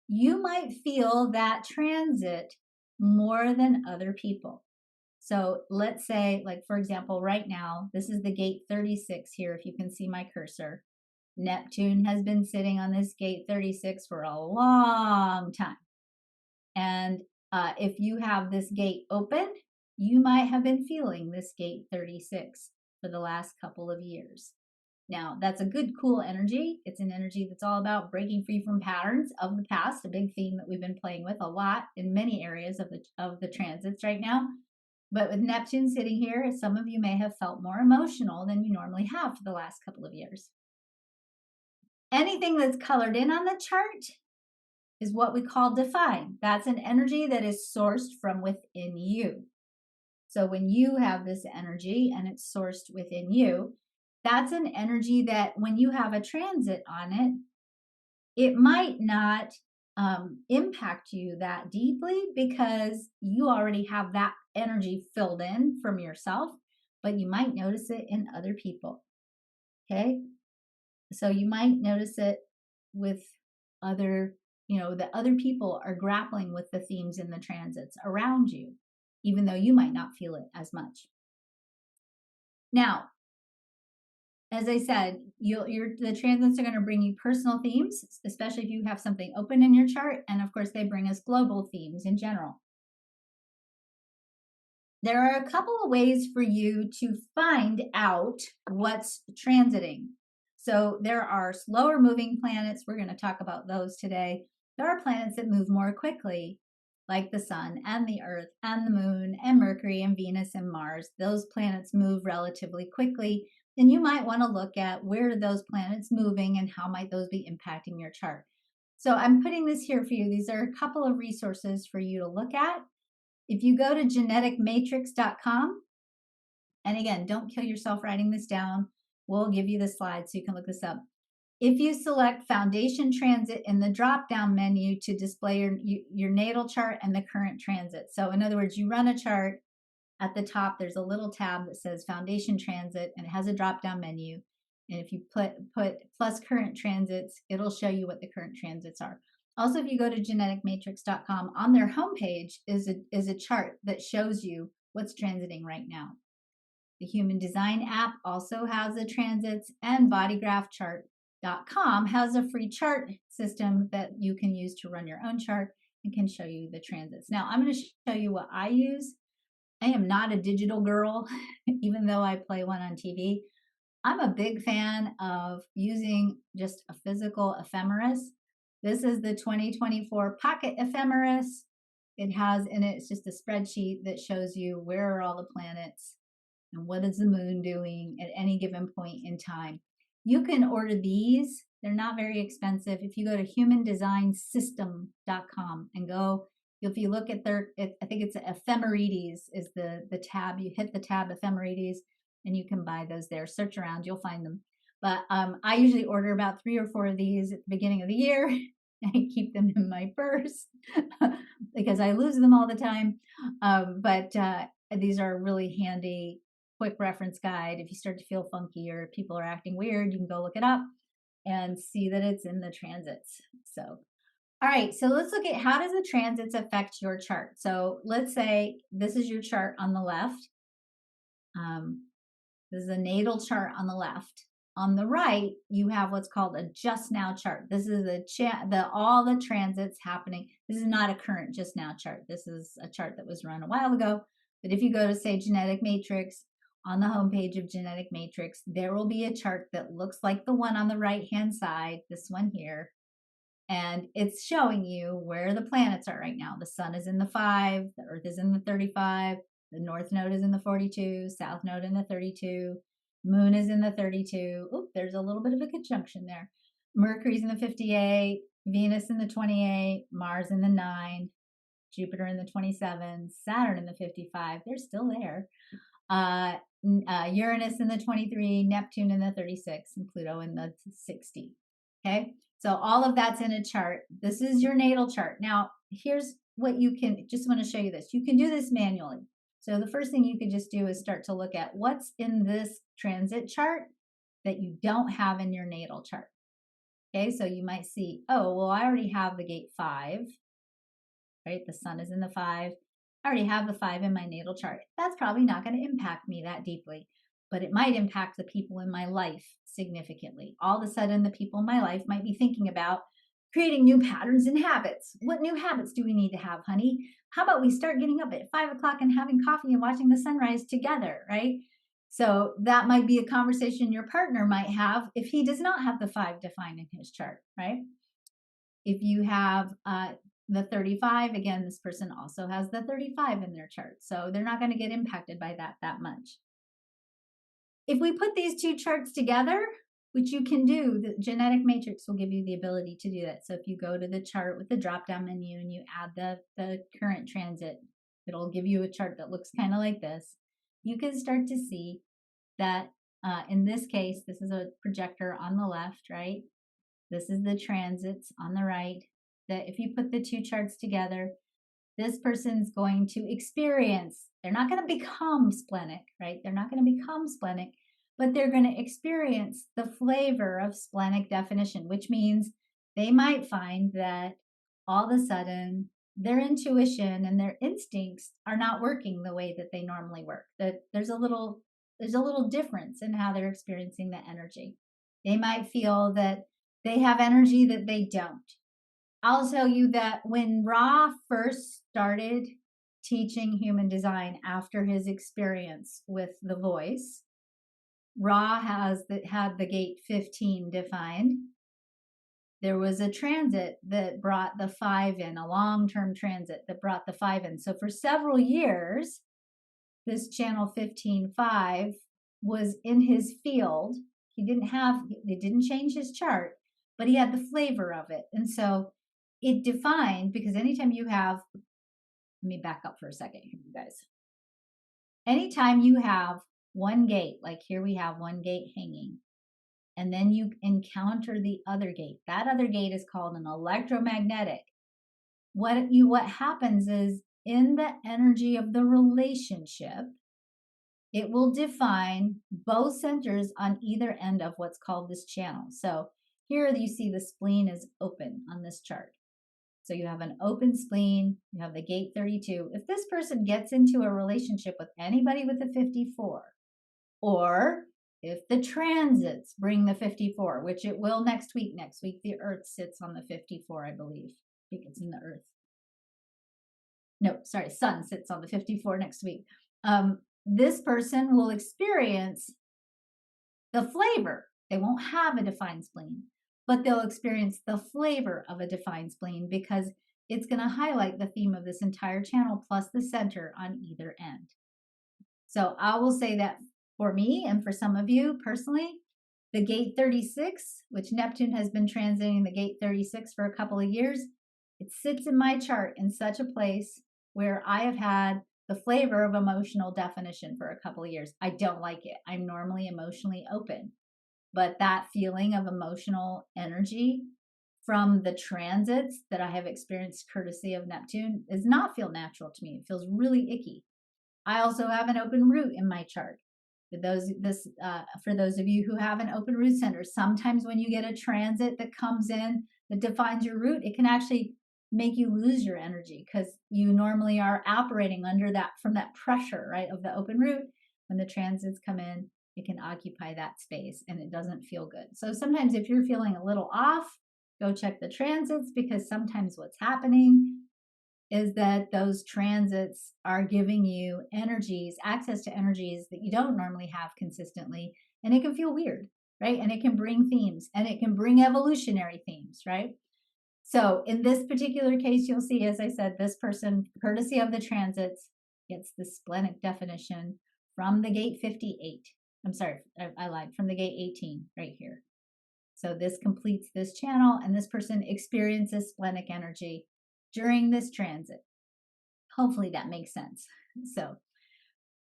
you might feel that transit more than other people. So let's say, like, for example, right now, this is the gate 36 here, if you can see my cursor. Neptune has been sitting on this gate 36 for a long time. And If you have this gate open, you might have been feeling this gate 36 for the last couple of years. Now, that's a good, cool energy. It's an energy that's all about breaking free from patterns of the past, a big theme that we've been playing with a lot in many areas of the transits right now. But with Neptune sitting here, some of you may have felt more emotional than you normally have for the last couple of years. Anything that's colored in on the chart is what we call defined. That's an energy that is sourced from within you. So when you have this energy and it's sourced within you, that's an energy that when you have a transit on it, it might not impact you that deeply because you already have that energy filled in from yourself, but you might notice it in other people. Okay. So you might notice it with other, that other people are grappling with the themes in the transits around you, even though you might not feel it as much. Now, as I said, the transits are going to bring you personal themes, especially if you have something open in your chart. And of course, they bring us global themes in general. There are a couple of ways for you to find out what's transiting. So there are slower moving planets. We're going to talk about those today. There are planets that move more quickly, like the sun and the earth and the moon and Mercury and Venus and Mars. Those planets move relatively quickly. And you might want to look at where are those planets moving and how might those be impacting your chart. So I'm putting this here for you. These are a couple of resources for you to look at. If you go to geneticmatrix.com, and again, don't kill yourself writing this down. We'll give you the slides so you can look this up. If you select Foundation Transit in the drop-down menu to display your natal chart and the current transit. So in other words, you run a chart. At the top, there's a little tab that says Foundation Transit, and it has a drop-down menu. And if you put plus current transits, it'll show you what the current transits are. Also, if you go to geneticmatrix.com, on their homepage is a chart that shows you what's transiting right now. The Human Design app also has the transits, and bodygraphchart.com has a free chart system that you can use to run your own chart and can show you the transits. Now, I'm going to show you what I use. I am not a digital girl, even though I play one on TV. I'm a big fan of using just a physical ephemeris. This is the 2024 Pocket Ephemeris. It has in it, it's just a spreadsheet that shows you where are all the planets and what is the moon doing at any given point in time. You can order these. They're not very expensive. If you go to humandesignSystem.com and go, if you look at I think it's ephemerides is the tab. You hit the tab ephemerides and you can buy those there. Search around, you'll find them. But I usually order about 3 or 4 of these at the beginning of the year. I keep them in my purse because I lose them all the time. But these are really handy, quick reference guide. If you start to feel funky or people are acting weird, you can go look it up and see that it's in the transits. So, all right, so let's look at how does the transits affect your chart. So let's say this is your chart on the left. This is a natal chart on the left. On the right, you have what's called a just now chart. This is all the transits happening. This is not a current just now chart. This is a chart that was run a while ago. But if you go to, say, Genetic Matrix, on the homepage of Genetic Matrix, there will be a chart that looks like the one on the right-hand side, this one here. And it's showing you where the planets are right now. The sun is in the 5, the earth is in the 35, the north node is in the 42, south node in the 32, moon is in the 32. Oop, there's a little bit of a conjunction there. Mercury's in the 58, Venus in the 28, Mars in the 9, Jupiter in the 27, Saturn in the 55. They're still there. Uranus in the 23, Neptune in the 36, and Pluto in the 60. Okay, so all of that's in a chart. This is your natal chart. Now, here's what you can, just want to show you this. You can do this manually. So the first thing you could just do is start to look at what's in this transit chart that you don't have in your natal chart. Okay, so you might see, oh, well, I already have the gate 5, right? The sun is in the 5. I already have the 5 in my natal chart. That's probably not going to impact me that deeply, but it might impact the people in my life significantly. All of a sudden, the people in my life might be thinking about creating new patterns and habits. What new habits do we need to have, honey? How about we start getting up at 5 o'clock and having coffee and watching the sunrise together, right? So that might be a conversation your partner might have if he does not have the 5 defined in his chart, right? If you have the 35, again, this person also has the 35 in their chart. So they're not going to get impacted by that much. If we put these two charts together, which you can do, the genetic matrix will give you the ability to do that. So if you go to the chart with the drop-down menu and you add the current transit, it'll give you a chart that looks kind of like this. You can start to see that in this case, this is a projector on the left, right? This is the transits on the right. That if you put the two charts together, this person's going to experience, they're not going to become splenic, right? They're not going to become splenic, but they're going to experience the flavor of splenic definition, which means they might find that all of a sudden their intuition and their instincts are not working the way that they normally work. That there's a little difference in how they're experiencing the energy. They might feel that they have energy that they don't. I'll tell you that when Ra first started teaching human design after his experience with the voice, Ra had the gate 15 defined. There was a transit that brought the 5 in, a long-term transit that brought the 5 in. So for several years, this channel 15-5 was in his field. They didn't change his chart, but he had the flavor of it. And so it defined, because anytime you have, let me back up for a second here, you guys. Anytime you have one gate, like here we have one gate hanging, and then you encounter the other gate, that other gate is called an electromagnetic. What happens is in the energy of the relationship, it will define both centers on either end of what's called this channel. So here you see the spleen is open on this chart. So you have an open spleen, you have the gate 32. If this person gets into a relationship with anybody with a 54, or if the transits bring the 54, which it will next week. Next week, the Earth sits on the 54, I believe. I think it's in the Earth. No, sorry, Sun sits on the 54 next week. This person will experience the flavor. They won't have a defined spleen, but they'll experience the flavor of a defined spleen because it's going to highlight the theme of this entire channel plus the center on either end. So I will say that for me and for some of you personally, the gate 36, which Neptune has been transiting the gate 36 for a couple of years, it sits in my chart in such a place where I have had the flavor of emotional definition for a couple of years. I don't like it. I'm normally emotionally open, but that feeling of emotional energy from the transits that I have experienced courtesy of Neptune does not feel natural to me. It feels really icky. I also have an open root in my chart. For those of you who have an open root center, sometimes when you get a transit that comes in that defines your root, it can actually make you lose your energy because you normally are operating under from that pressure, right, of the open root. When the transits come in, it can occupy that space and it doesn't feel good. So sometimes if you're feeling a little off, go check the transits, because sometimes what's happening is that those transits are giving you energies, access to energies that you don't normally have consistently. And it can feel weird, right? And it can bring themes, and it can bring evolutionary themes, right? So in this particular case, you'll see, as I said, this person, courtesy of the transits, gets the splenic definition from the gate 58. I'm sorry, I lied, from the gate 18 right here. So this completes this channel, and this person experiences splenic energy during this transit. Hopefully that makes sense. So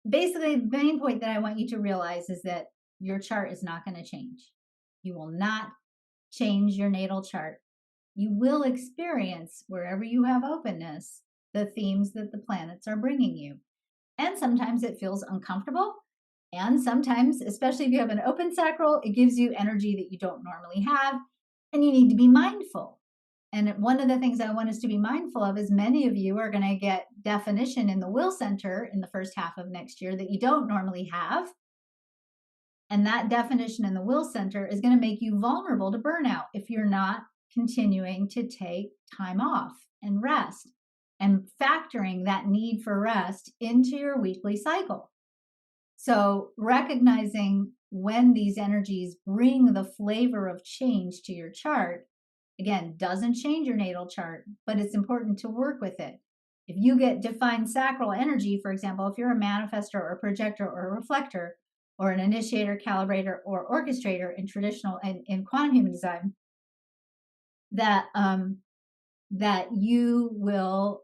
basically, the main point that I want you to realize is that your chart is not going to change. You will not change your natal chart. You will experience, wherever you have openness, the themes that the planets are bringing you. And sometimes it feels uncomfortable. And sometimes, especially if you have an open sacral, it gives you energy that you don't normally have. And you need to be mindful. And one of the things I want us to be mindful of is many of you are going to get definition in the will center in the first half of next year that you don't normally have. And that definition in the will center is going to make you vulnerable to burnout if you're not continuing to take time off and rest and factoring that need for rest into your weekly cycle. So, recognizing when these energies bring the flavor of change to your chart, again, doesn't change your natal chart, but it's important to work with it. If you get defined sacral energy, for example, if you're a manifestor or a projector or a reflector or an initiator, calibrator, or orchestrator in traditional and in quantum human design, that that you will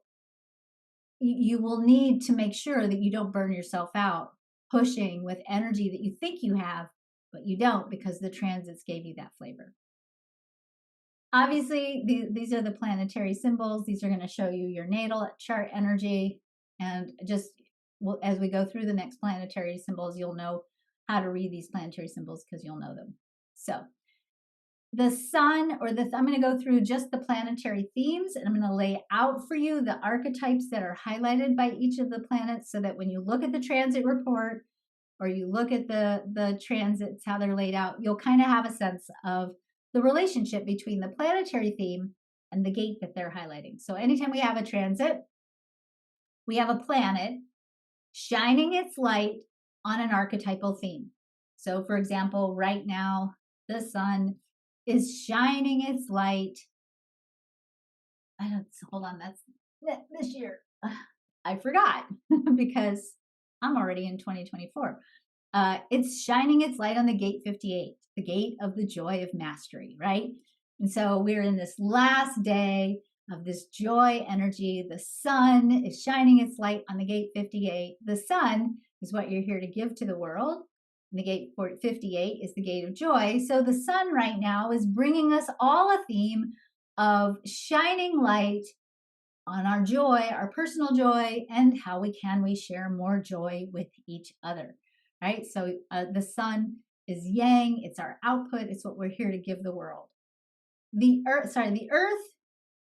need to make sure that you don't burn yourself out pushing with energy that you think you have, but you don't because the transits gave you that flavor. Obviously, these are the planetary symbols. These are going to show you your natal chart energy. And just as we go through the next planetary symbols, you'll know how to read these planetary symbols because you'll know them. So the sun, or I'm going to go through just the planetary themes, and I'm going to lay out for you the archetypes that are highlighted by each of the planets so that when you look at the transit report or you look at the transits, how they're laid out, you'll kind of have a sense of the relationship between the planetary theme and the gate that they're highlighting. So anytime we have a transit, we have a planet shining its light on an archetypal theme. So for example, right now, the sun is shining its light. Hold on, that's this year. I forgot because I'm already in 2024. It's shining its light on the gate 58, the gate of the joy of mastery, right? And so we're in this last day of this joy energy. The sun is shining its light on the gate 58. The sun is what you're here to give to the world. And the gate 58 is the gate of joy. So the sun right now is bringing us all a theme of shining light on our joy, our personal joy, and how we share more joy with each other. Right? So the sun is yang, it's our output, it's what we're here to give the world. The earth,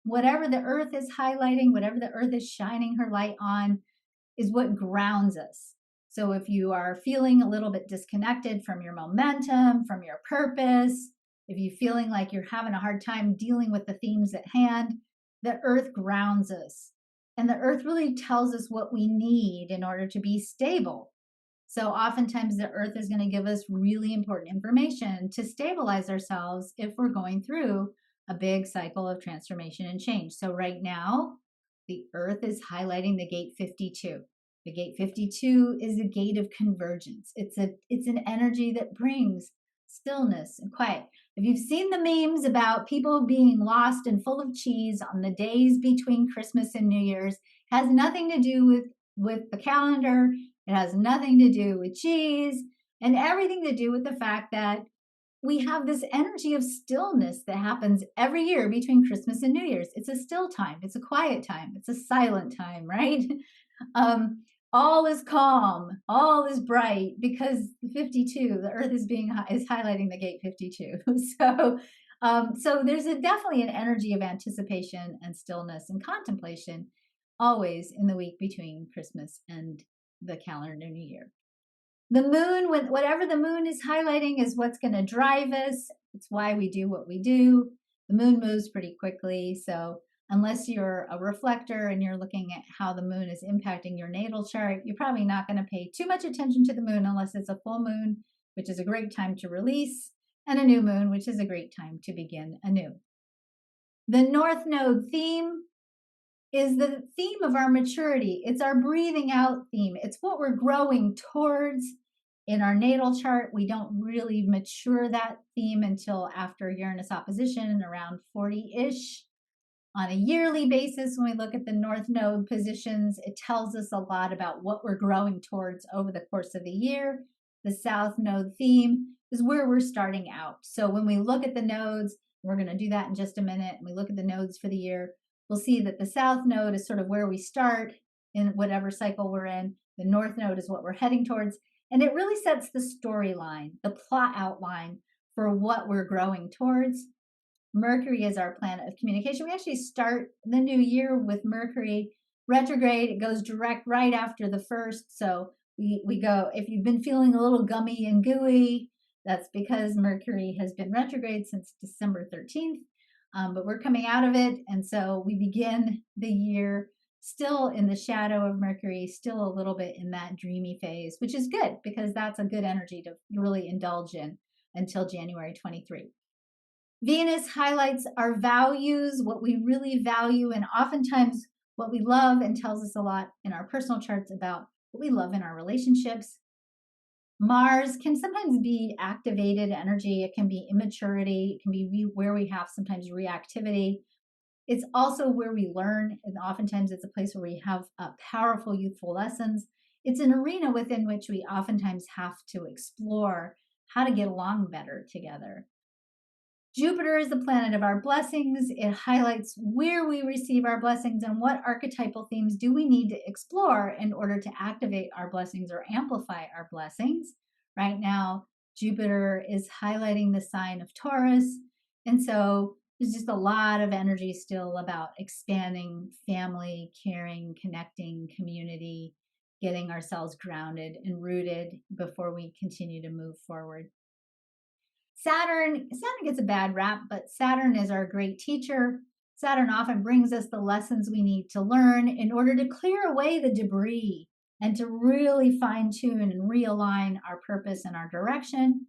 whatever the earth is highlighting, whatever the earth is shining her light on, is what grounds us. So if you are feeling a little bit disconnected from your momentum, from your purpose, if you're feeling like you're having a hard time dealing with the themes at hand, the earth grounds us. And the earth really tells us what we need in order to be stable. So oftentimes the earth is going to give us really important information to stabilize ourselves if we're going through a big cycle of transformation and change. So right now, the earth is highlighting the gate 52. The gate 52 is a gate of convergence. It's an energy that brings stillness and quiet. If you've seen the memes about people being lost and full of cheese on the days between Christmas and New Year's, has nothing to do with the calendar. It has nothing to do with cheese and everything to do with the fact that we have this energy of stillness that happens every year between Christmas and New Year's. It's a still time. It's a quiet time. It's a silent time, right? All is calm. All is bright because 52, the earth is highlighting the gate 52. So there's definitely an energy of anticipation and stillness and contemplation always in the week between Christmas and the calendar New Year. The moon, whatever the moon is highlighting, is what's going to drive us. It's why we do what we do. The moon moves pretty quickly. So unless you're a reflector and you're looking at how the moon is impacting your natal chart, you're probably not going to pay too much attention to the moon unless it's a full moon, which is a great time to release, and a new moon, which is a great time to begin anew. The North Node theme is the theme of our maturity. It's our breathing out theme. It's what we're growing towards in our natal chart. We don't really mature that theme until after Uranus opposition, around 40-ish. On a yearly basis, when we look at the North Node positions, it tells us a lot about what we're growing towards over the course of the year. The South Node theme is where we're starting out. So when we look at the nodes, we're going to do that in just a minute, and we look at the nodes for the year, we'll see that the South Node is sort of where we start in whatever cycle we're in. The North Node is what we're heading towards. And it really sets the storyline, the plot outline for what we're growing towards. Mercury is our planet of communication. We actually start the new year with Mercury retrograde. It goes direct right after the first. So we go, if you've been feeling a little gummy and gooey, that's because Mercury has been retrograde since December 13th. But we're coming out of it. And so we begin the year still in the shadow of Mercury, still a little bit in that dreamy phase, which is good because that's a good energy to really indulge in until January 23. Venus highlights our values, what we really value, and oftentimes what we love, and tells us a lot in our personal charts about what we love in our relationships. Mars can sometimes be activated energy. It can be immaturity. It can be where we have sometimes reactivity. It's also where we learn, and oftentimes it's a place where we have powerful youthful lessons. It's an arena within which we oftentimes have to explore how to get along better together. Jupiter is the planet of our blessings. It highlights where we receive our blessings and what archetypal themes do we need to explore in order to activate our blessings or amplify our blessings. Right now, Jupiter is highlighting the sign of Taurus. And so there's just a lot of energy still about expanding family, caring, connecting, community, getting ourselves grounded and rooted before we continue to move forward. Saturn gets a bad rap, but Saturn is our great teacher. Saturn often brings us the lessons we need to learn in order to clear away the debris and to really fine tune and realign our purpose and our direction.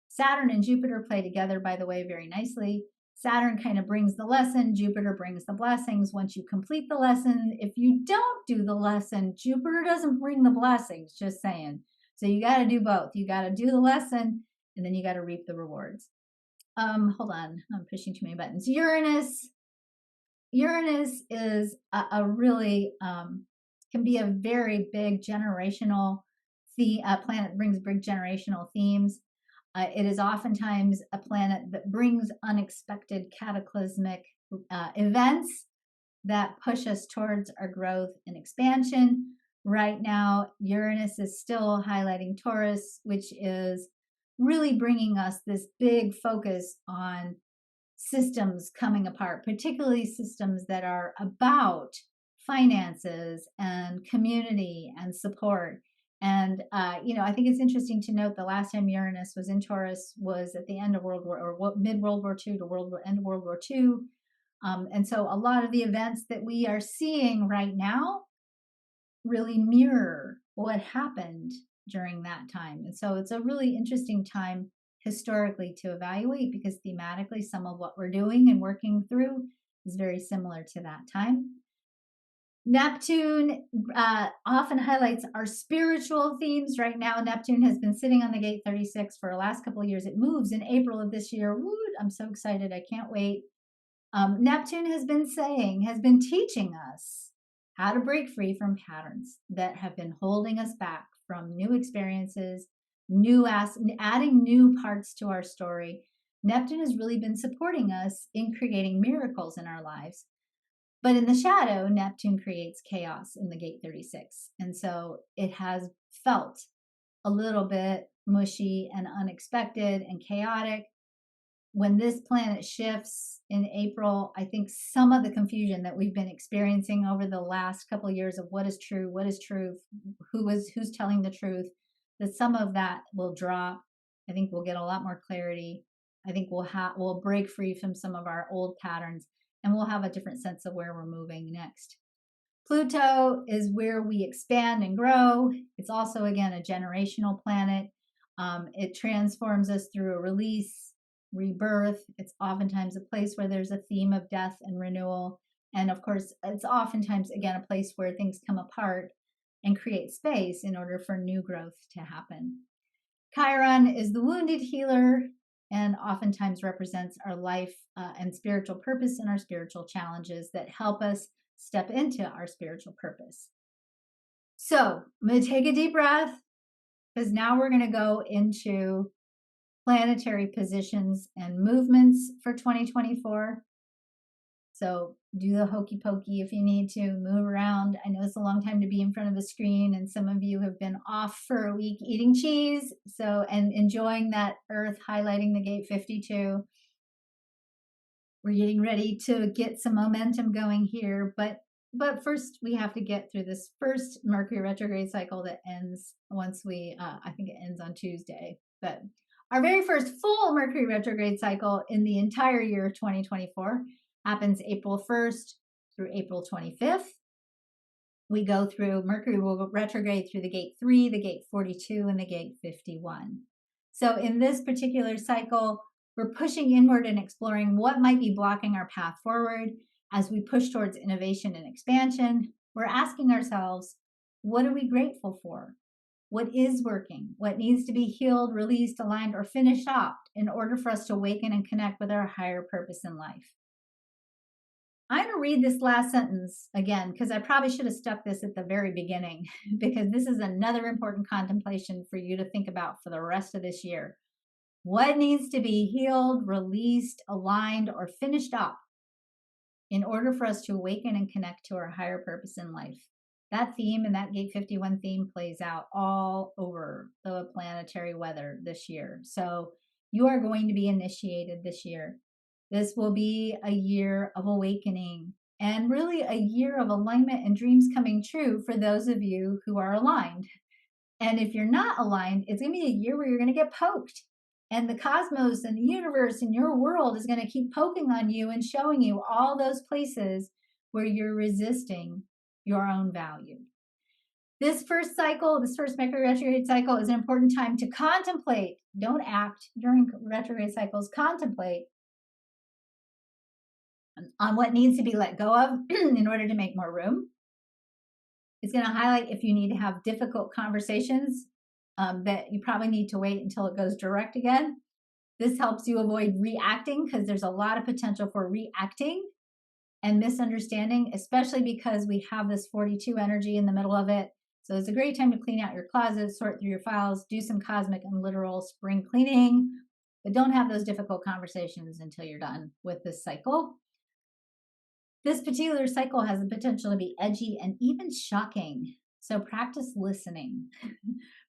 Saturn and Jupiter play together, by the way, very nicely. Saturn kind of brings the lesson, Jupiter brings the blessings. Once you complete the lesson, if you don't do the lesson, Jupiter doesn't bring the blessings, just saying. So you got to do both. You got to do the lesson, and then you got to reap the rewards. Hold on, I'm pushing too many buttons. Uranus is a really can be a very big generational planet, brings big generational themes. It is oftentimes a planet that brings unexpected cataclysmic events that push us towards our growth and expansion. Right now, Uranus is still highlighting Taurus, which is really bringing us this big focus on systems coming apart, particularly systems that are about finances and community and support. And I think it's interesting to note the last time Uranus was in Taurus was at the end of World War, or mid World War II to end of World War II. And so a lot of the events that we are seeing right now really mirror what happened during that time. And so it's a really interesting time historically to evaluate, because thematically some of what we're doing and working through is very similar to that time. Neptune often highlights our spiritual themes. Right now, Neptune has been sitting on the gate 36 for the last couple of years. It moves in April of this year. Woo, I'm so excited. I can't wait. Neptune has been teaching us how to break free from patterns that have been holding us back from new experiences, adding new parts to our story. Neptune has really been supporting us in creating miracles in our lives. But in the shadow, Neptune creates chaos in the gate 36. And so it has felt a little bit mushy and unexpected and chaotic. When this planet shifts in April, I think some of the confusion that we've been experiencing over the last couple of years of what is true, who's telling the truth, that some of that will drop. I think we'll get a lot more clarity. I think we'll break free from some of our old patterns, and we'll have a different sense of where we're moving next. Pluto is where we expand and grow. It's also, again, a generational planet. It transforms us through a release, rebirth. It's oftentimes a place where there's a theme of death and renewal. And of course, it's oftentimes, again, a place where things come apart and create space in order for new growth to happen. Chiron is the wounded healer and oftentimes represents our life and spiritual purpose and our spiritual challenges that help us step into our spiritual purpose. So I'm going to take a deep breath, because now we're going to go into planetary positions and movements for 2024. So do the hokey pokey if you need to, move around. I know it's a long time to be in front of a screen, and some of you have been off for a week eating cheese, and enjoying that earth highlighting the gate 52. We're getting ready to get some momentum going here, but first we have to get through this first Mercury retrograde cycle that ends once I think it ends on Tuesday. But Our very first full Mercury retrograde cycle in the entire year of 2024 happens April 1st through April 25th. We go through, Mercury will retrograde through the gate 3, the gate 42, and the gate 51. So in this particular cycle, we're pushing inward and exploring what might be blocking our path forward as we push towards innovation and expansion. We're asking ourselves, what are we grateful for? What is working? What needs to be healed, released, aligned, or finished off in order for us to awaken and connect with our higher purpose in life? I'm going to read this last sentence again because I probably should have stuck this at the very beginning because this is another important contemplation for you to think about for the rest of this year. What needs to be healed, released, aligned, or finished up in order for us to awaken and connect to our higher purpose in life? That theme and that Gate 51 theme plays out all over the planetary weather this year. So you are going to be initiated this year. This will be a year of awakening and really a year of alignment and dreams coming true for those of you who are aligned. And if you're not aligned, it's going to be a year where you're going to get poked. And the cosmos and the universe and your world is going to keep poking on you and showing you all those places where you're resisting your own value. This first cycle, this first Mercury retrograde cycle, is an important time to contemplate. Don't act during retrograde cycles. Contemplate on what needs to be let go of in order to make more room. It's going to highlight if you need to have difficult conversations that you probably need to wait until it goes direct again. This helps you avoid reacting because there's a lot of potential for reacting and misunderstanding, especially because we have this 42 energy in the middle of it. So it's a great time to clean out your closet, sort through your files, do some cosmic and literal spring cleaning, but don't have those difficult conversations until you're done with this cycle. This particular cycle has the potential to be edgy and even shocking. So practice listening.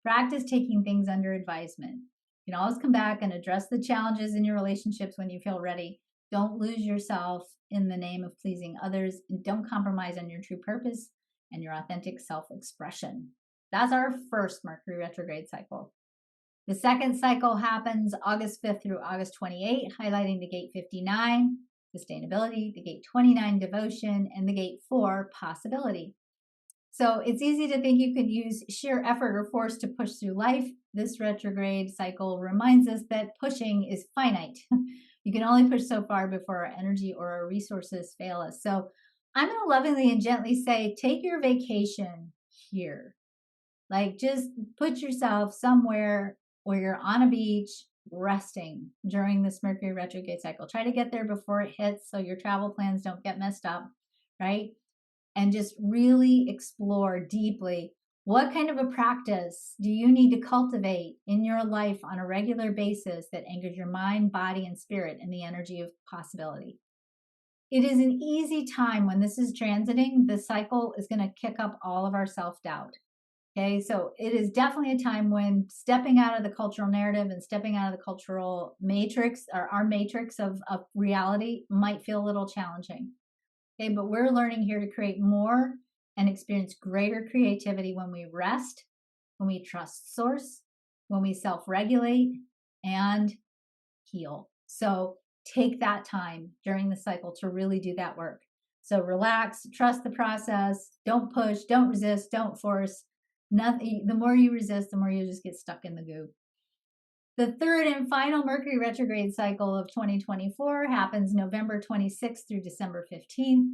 Practice taking things under advisement. You can always come back and address the challenges in your relationships when you feel ready. Don't lose yourself in the name of pleasing others, and don't compromise on your true purpose and your authentic self-expression. That's our first Mercury retrograde cycle. The second cycle happens August 5th through August 28th, highlighting the gate 59, sustainability, the gate 29, devotion, and the gate 4, possibility. So it's easy to think you can use sheer effort or force to push through life. This retrograde cycle reminds us that pushing is finite. You can only push so far before our energy or our resources fail us. So I'm going to lovingly and gently say, take your vacation here. Like, just put yourself somewhere where you're on a beach resting during this Mercury retrograde cycle. Try to get there before it hits so your travel plans don't get messed up, right? And just really explore deeply what kind of a practice do you need to cultivate in your life on a regular basis that anchors your mind, body, and spirit in the energy of possibility. It is an easy time when this is transiting. The cycle is going to kick up all of our self-doubt. Okay, so it is definitely a time when stepping out of the cultural narrative and stepping out of the cultural matrix, or our matrix of reality, might feel a little challenging. Okay, but we're learning here to create more and experience greater creativity when we rest, when we trust source, when we self-regulate and heal. So take that time during the cycle to really do that work. So relax, trust the process, don't push, don't resist, don't force. Nothing. The more you resist, the more you just get stuck in the goo. The third and final Mercury retrograde cycle of 2024 happens November 26th through December 15th.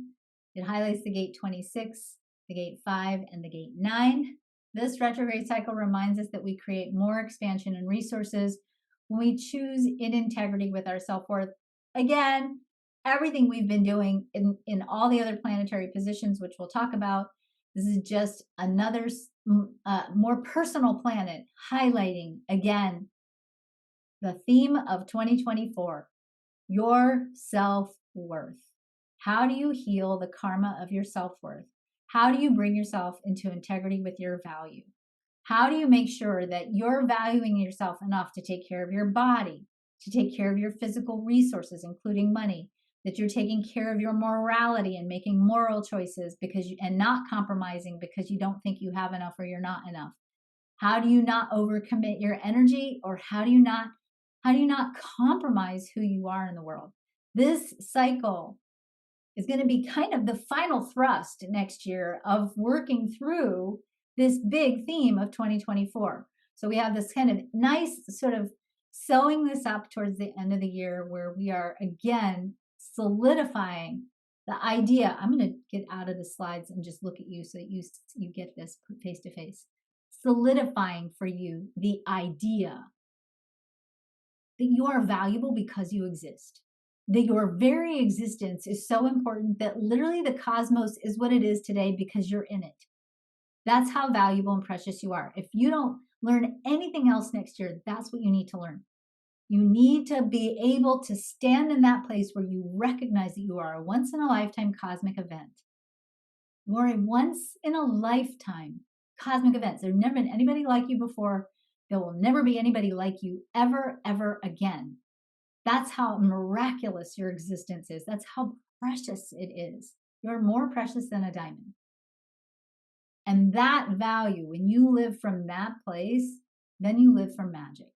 It highlights the gate 26, the gate 5, and the gate 9. This retrograde cycle reminds us that we create more expansion and resources when we choose in integrity with our self-worth. Again, everything we've been doing in all the other planetary positions, which we'll talk about, this is just another more personal planet highlighting, again, the theme of 2024, your self-worth. How do you heal the karma of your self-worth? How do you bring yourself into integrity with your value? How do you make sure that you're valuing yourself enough to take care of your body, to take care of your physical resources, including money, that you're taking care of your morality and making moral choices and not compromising because you don't think you have enough or you're not enough? How do you not overcommit your energy, or how do you not How do you not compromise who you are in the world? This cycle is going to be kind of the final thrust next year of working through this big theme of 2024. So we have this kind of nice sort of sewing this up towards the end of the year where we are again solidifying the idea. I'm going to get out of the slides and just look at you so that you get this face to face. Solidifying for you the idea that you are valuable because you exist, that your very existence is so important that literally the cosmos is what it is today because you're in it. That's how valuable and precious you are. If you don't learn anything else next year, that's what you need to learn. You need to be able to stand in that place where you recognize that you are a once in a lifetime cosmic event. You are a once in a lifetime cosmic event. There's never been anybody like you before. There will never be anybody like you ever, ever again. That's how miraculous your existence is. That's how precious it is. You're more precious than a diamond. And that value, when you live from that place, then you live from magic.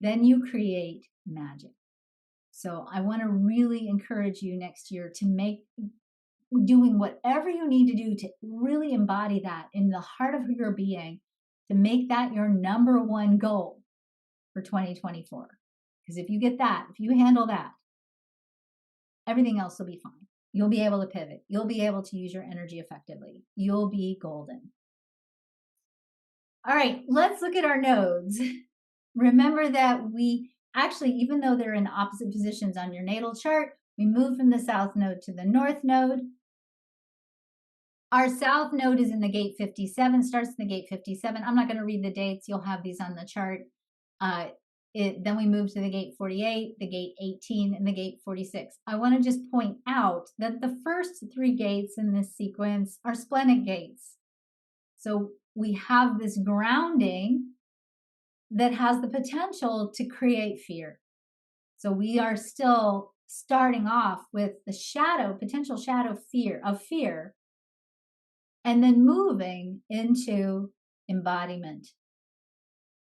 Then you create magic. So I want to really encourage you next year to make doing whatever you need to do to really embody that in the heart of your being, to make that your number one goal for 2024. Because if you get that, if you handle that, everything else will be fine. You'll be able to pivot. You'll be able to use your energy effectively. You'll be golden. All right, let's look at our nodes. Remember that we actually, even though they're in opposite positions on your natal chart, we move from the south node to the north node. Our south node is in the gate 57, starts in the gate 57. I'm not going to read the dates. You'll have these on the chart. Then we move to the gate 48, the gate 18, and the gate 46. I want to just point out that the first three gates in this sequence are splenic gates. So we have this grounding that has the potential to create fear. So we are still starting off with the shadow, potential shadow of fear, and then moving into embodiment,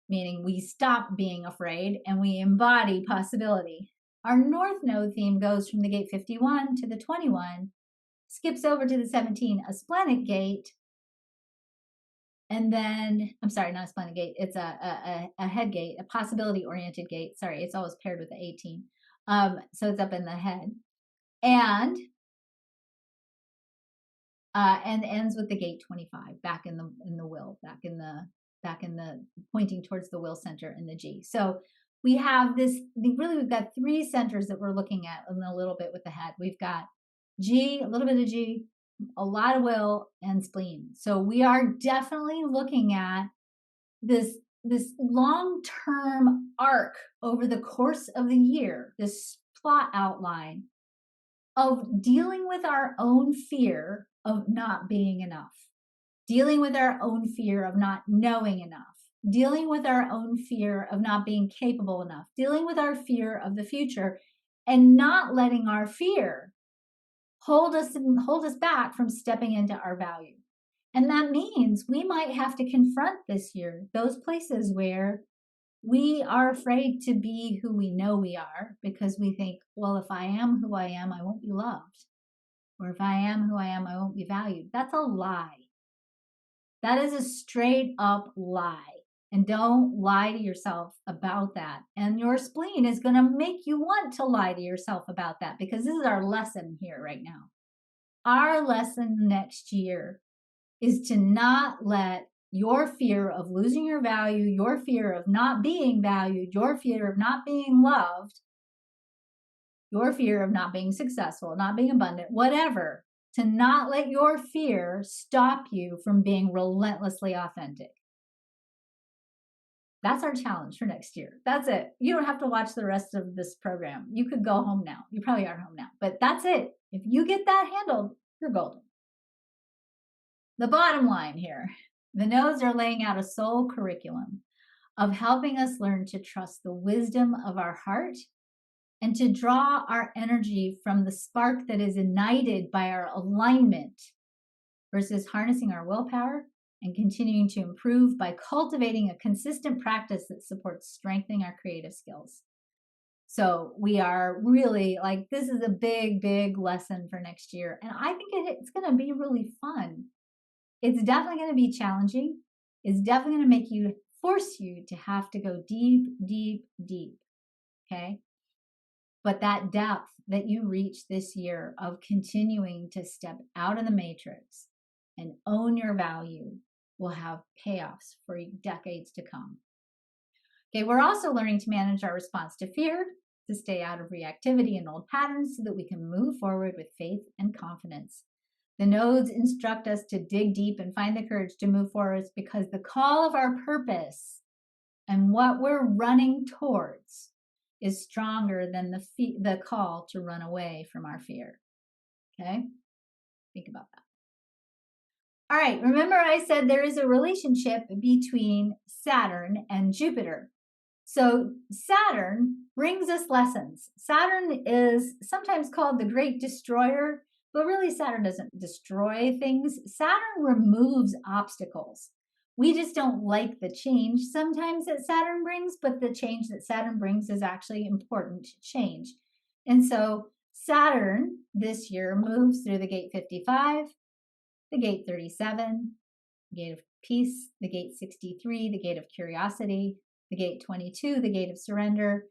meaning we stop being afraid and we embody possibility. Our north node theme goes from the gate 51 to the 21, skips over to the 17, a splenic gate, and then, I'm sorry, not a splenic gate, it's a head gate, a possibility-oriented gate. Sorry, it's always paired with the 18. So it's up in the head. And ends with the gate 25, back in the will, back in the pointing towards the will center in the G. So we have this, we've got three centers that we're looking at in a little bit with the head. We've got G, a little bit of G, a lot of will, and spleen. So we are definitely looking at this long-term arc over the course of the year, this plot outline of dealing with our own fear of not being enough, dealing with our own fear of not knowing enough, dealing with our own fear of not being capable enough, dealing with our fear of the future, and not letting our fear hold us back from stepping into our value. And that means we might have to confront this year those places where we are afraid to be who we know we are because we think, well, if I am who I am, I won't be loved. Or if I am who I am, I won't be valued. That's a lie. That is a straight up lie. And don't lie to yourself about that. And your spleen is going to make you want to lie to yourself about that, because this is our lesson here right now. Our lesson next year is to not let your fear of losing your value, your fear of not being valued, your fear of not being loved, your fear of not being successful, not being abundant, whatever, to not let your fear stop you from being relentlessly authentic. That's our challenge for next year. That's it. You don't have to watch the rest of this program. You could go home now. You probably are home now, but that's it. If you get that handled, you're golden. The bottom line here, the nodes are laying out a soul curriculum of helping us learn to trust the wisdom of our heart and to draw our energy from the spark that is ignited by our alignment versus harnessing our willpower and continuing to improve by cultivating a consistent practice that supports strengthening our creative skills. So we are really like, this is a big, big lesson for next year. And I think it's going to be really fun. It's definitely going to be challenging. It's definitely going to make you, force you to have to go deep, deep, deep. Okay. But that depth that you reach this year of continuing to step out of the matrix and own your value will have payoffs for decades to come. Okay, we're also learning to manage our response to fear, to stay out of reactivity and old patterns so that we can move forward with faith and confidence. The nodes instruct us to dig deep and find the courage to move forward because the call of our purpose and what we're running towards is stronger than the call to run away from our fear. Okay? Think about that. All right, remember I said there is a relationship between Saturn and Jupiter. So Saturn brings us lessons. Saturn is sometimes called the great destroyer, but really Saturn doesn't destroy things. Saturn removes obstacles. We just don't like the change sometimes that Saturn brings, but the change that Saturn brings is actually important change. And so Saturn this year moves through the gate 55, the gate 37, the gate of peace, the gate 63, the gate of curiosity, the gate 22, the gate of surrender.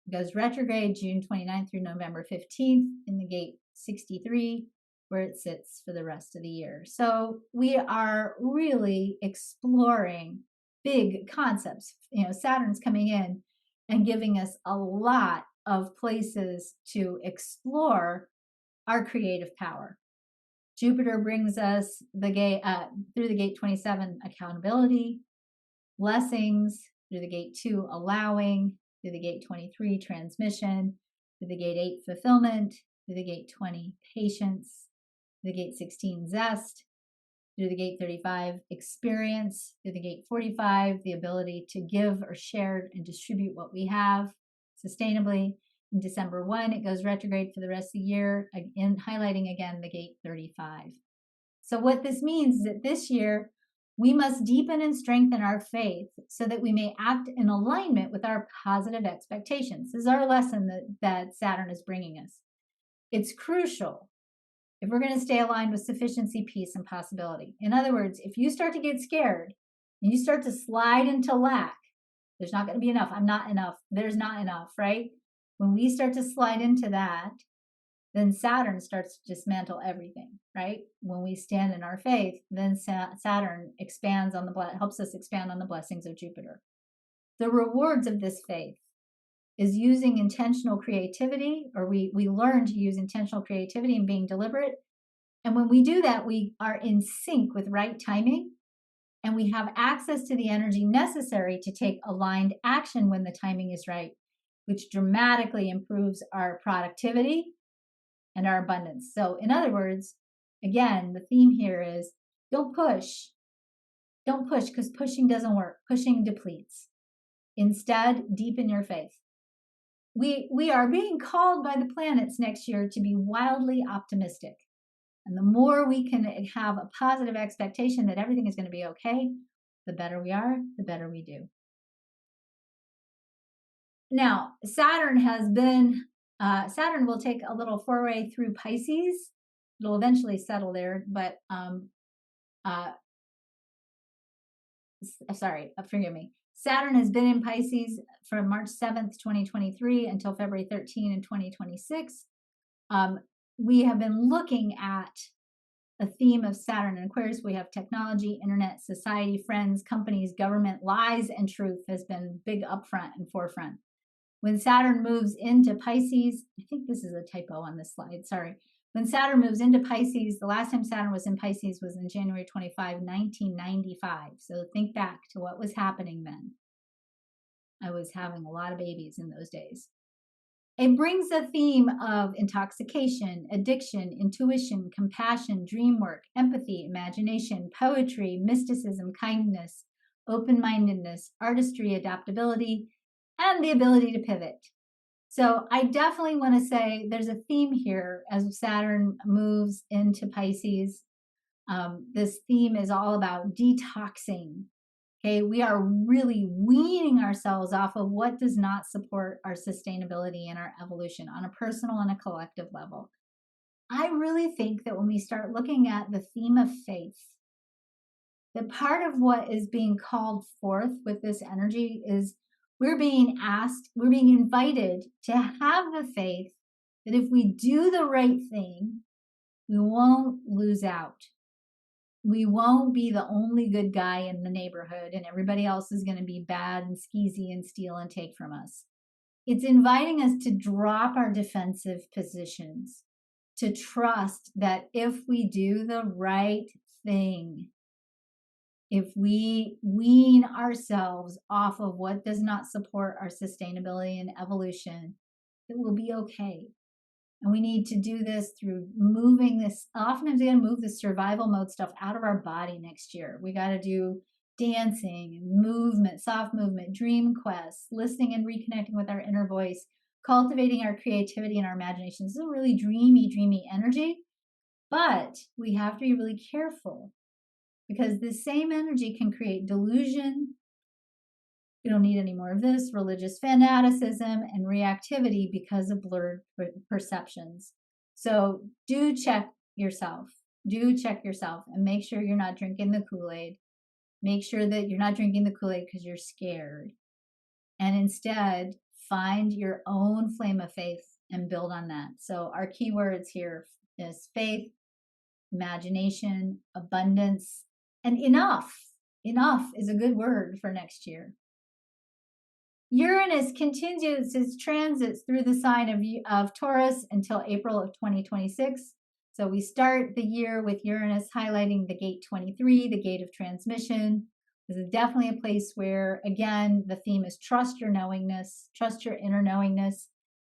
It goes retrograde June 29th through November 15th in the gate 63, where it sits for the rest of the year. So we are really exploring big concepts. Saturn's coming in and giving us a lot of places to explore our creative power. Jupiter brings us the gate through the gate 27, accountability, blessings, through the gate 2, allowing, through the gate 23, transmission, through the gate 8, fulfillment, through the gate 20, patience, through the gate 16, zest, through the gate 35, experience, through the gate 45, the ability to give or share and distribute what we have sustainably. In December 1, it goes retrograde for the rest of the year, again, highlighting again the gate 35. So what this means is that this year, we must deepen and strengthen our faith so that we may act in alignment with our positive expectations. This is our lesson that Saturn is bringing us. It's crucial if we're going to stay aligned with sufficiency, peace, and possibility. In other words, if you start to get scared and you start to slide into lack, there's not going to be enough. I'm not enough. There's not enough, right? When we start to slide into that, then Saturn starts to dismantle everything, right? When we stand in our faith, then Saturn expands on helps us expand on the blessings of Jupiter. The rewards of this faith is using intentional creativity, or we learn to use intentional creativity and being deliberate. And when we do that, we are in sync with right timing, and we have access to the energy necessary to take aligned action when the timing is right, which dramatically improves our productivity and our abundance. So in other words, again, the theme here is don't push. Don't push, because pushing doesn't work. Pushing depletes. Instead, deepen your faith. We are being called by the planets next year to be wildly optimistic. And the more we can have a positive expectation that everything is going to be okay, the better we are, the better we do. Now, Saturn will take a little foray through Pisces. It'll eventually settle there, but forgive me. Saturn has been in Pisces from March 7th, 2023 until February 13 in 2026. We have been looking at a theme of Saturn and Aquarius. We have technology, internet, society, friends, companies, government, lies, and truth has been big upfront and forefront. When Saturn moves into Pisces, I think this is a typo on this slide, sorry. When Saturn moves into Pisces, the last time Saturn was in Pisces was in January 25, 1995. So think back to what was happening then. I was having a lot of babies in those days. It brings a theme of intoxication, addiction, intuition, compassion, dream work, empathy, imagination, poetry, mysticism, kindness, open-mindedness, artistry, adaptability, and the ability to pivot. So I definitely want to say there's a theme here as Saturn moves into Pisces. This theme is all about detoxing Okay, we are really weaning ourselves off of what does not support our sustainability and our evolution on a personal and a collective level. I really think that when we start looking at the theme of faith, that part of what is being called forth with this energy is we're being asked, we're being invited to have the faith that if we do the right thing, we won't lose out. We won't be the only good guy in the neighborhood and everybody else is going to be bad and skeezy and steal and take from us. It's inviting us to drop our defensive positions, to trust that if we do the right thing, if we wean ourselves off of what does not support our sustainability and evolution, it will be okay. And we need to do this through moving this. Oftentimes, we got to move the survival mode stuff out of our body next year. We got to do dancing, movement, soft movement, dream quests, listening and reconnecting with our inner voice, cultivating our creativity and our imagination. This is a really dreamy energy, but we have to be really careful because the same energy can create delusion. We don't need any more of this, religious fanaticism and reactivity because of blurred perceptions. So do check yourself. Do check yourself and make sure you're not drinking the Kool-Aid. Make sure that you're not drinking the Kool-Aid because you're scared. And instead, find your own flame of faith and build on that. So our keywords here is faith, imagination, abundance, and enough. Enough is a good word for next year. Uranus continues its transits through the sign of Taurus until April of 2026. So we start the year with Uranus highlighting the gate 23, the gate of transmission. This is definitely a place where, again, the theme is trust your knowingness, trust your inner knowingness.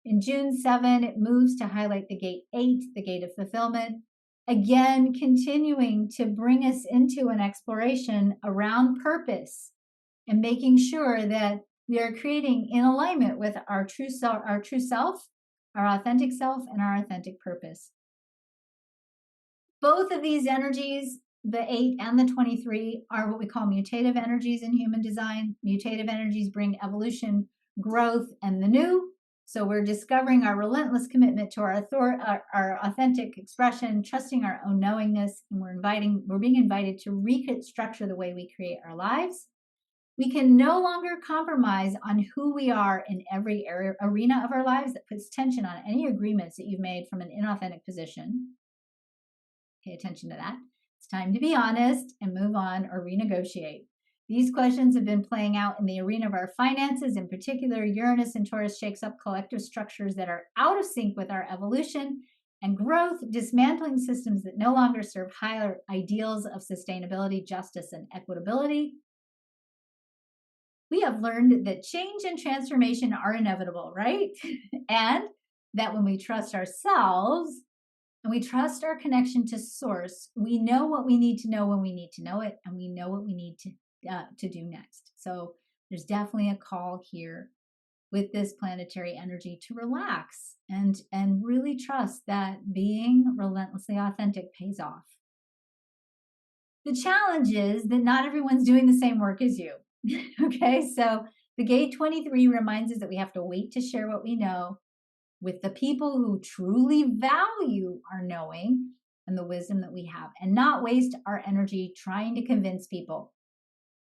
In June 7, it moves to highlight the gate 8, the gate of fulfillment. Again, continuing to bring us into an exploration around purpose and making sure that we are creating in alignment with our true self, our authentic self, and our authentic purpose. Both of these energies, the 8 and the 23, are what we call mutative energies in human design. Mutative energies bring evolution, growth, and the new. So we're discovering our relentless commitment to our authentic expression, trusting our own knowingness, and we're being invited to restructure the way we create our lives. We can no longer compromise on who we are in every arena of our lives that puts tension on any agreements that you've made from an inauthentic position. Pay attention to that. It's time to be honest and move on or renegotiate. These questions have been playing out in the arena of our finances. In particular, Uranus and Taurus shakes up collective structures that are out of sync with our evolution and growth, dismantling systems that no longer serve higher ideals of sustainability, justice, and equitability. We have learned that change and transformation are inevitable, right? And that when we trust ourselves and we trust our connection to source, we know what we need to know when we need to know it, and we know what we need to do next. So there's definitely a call here with this planetary energy to relax and really trust that being relentlessly authentic pays off. The challenge is that not everyone's doing the same work as you. Okay, so the gate 23 reminds us that we have to wait to share what we know with the people who truly value our knowing and the wisdom that we have, and not waste our energy trying to convince people.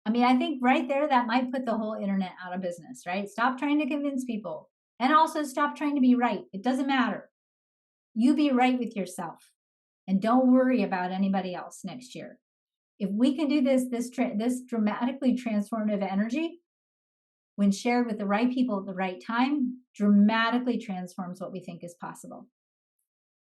I mean, I think right there that might put the whole internet out of business, right? Stop trying to convince people, and also stop trying to be right. It doesn't matter. You be right with yourself, and don't worry about anybody else next year. If we can do this dramatically transformative energy, when shared with the right people at the right time, dramatically transforms what we think is possible.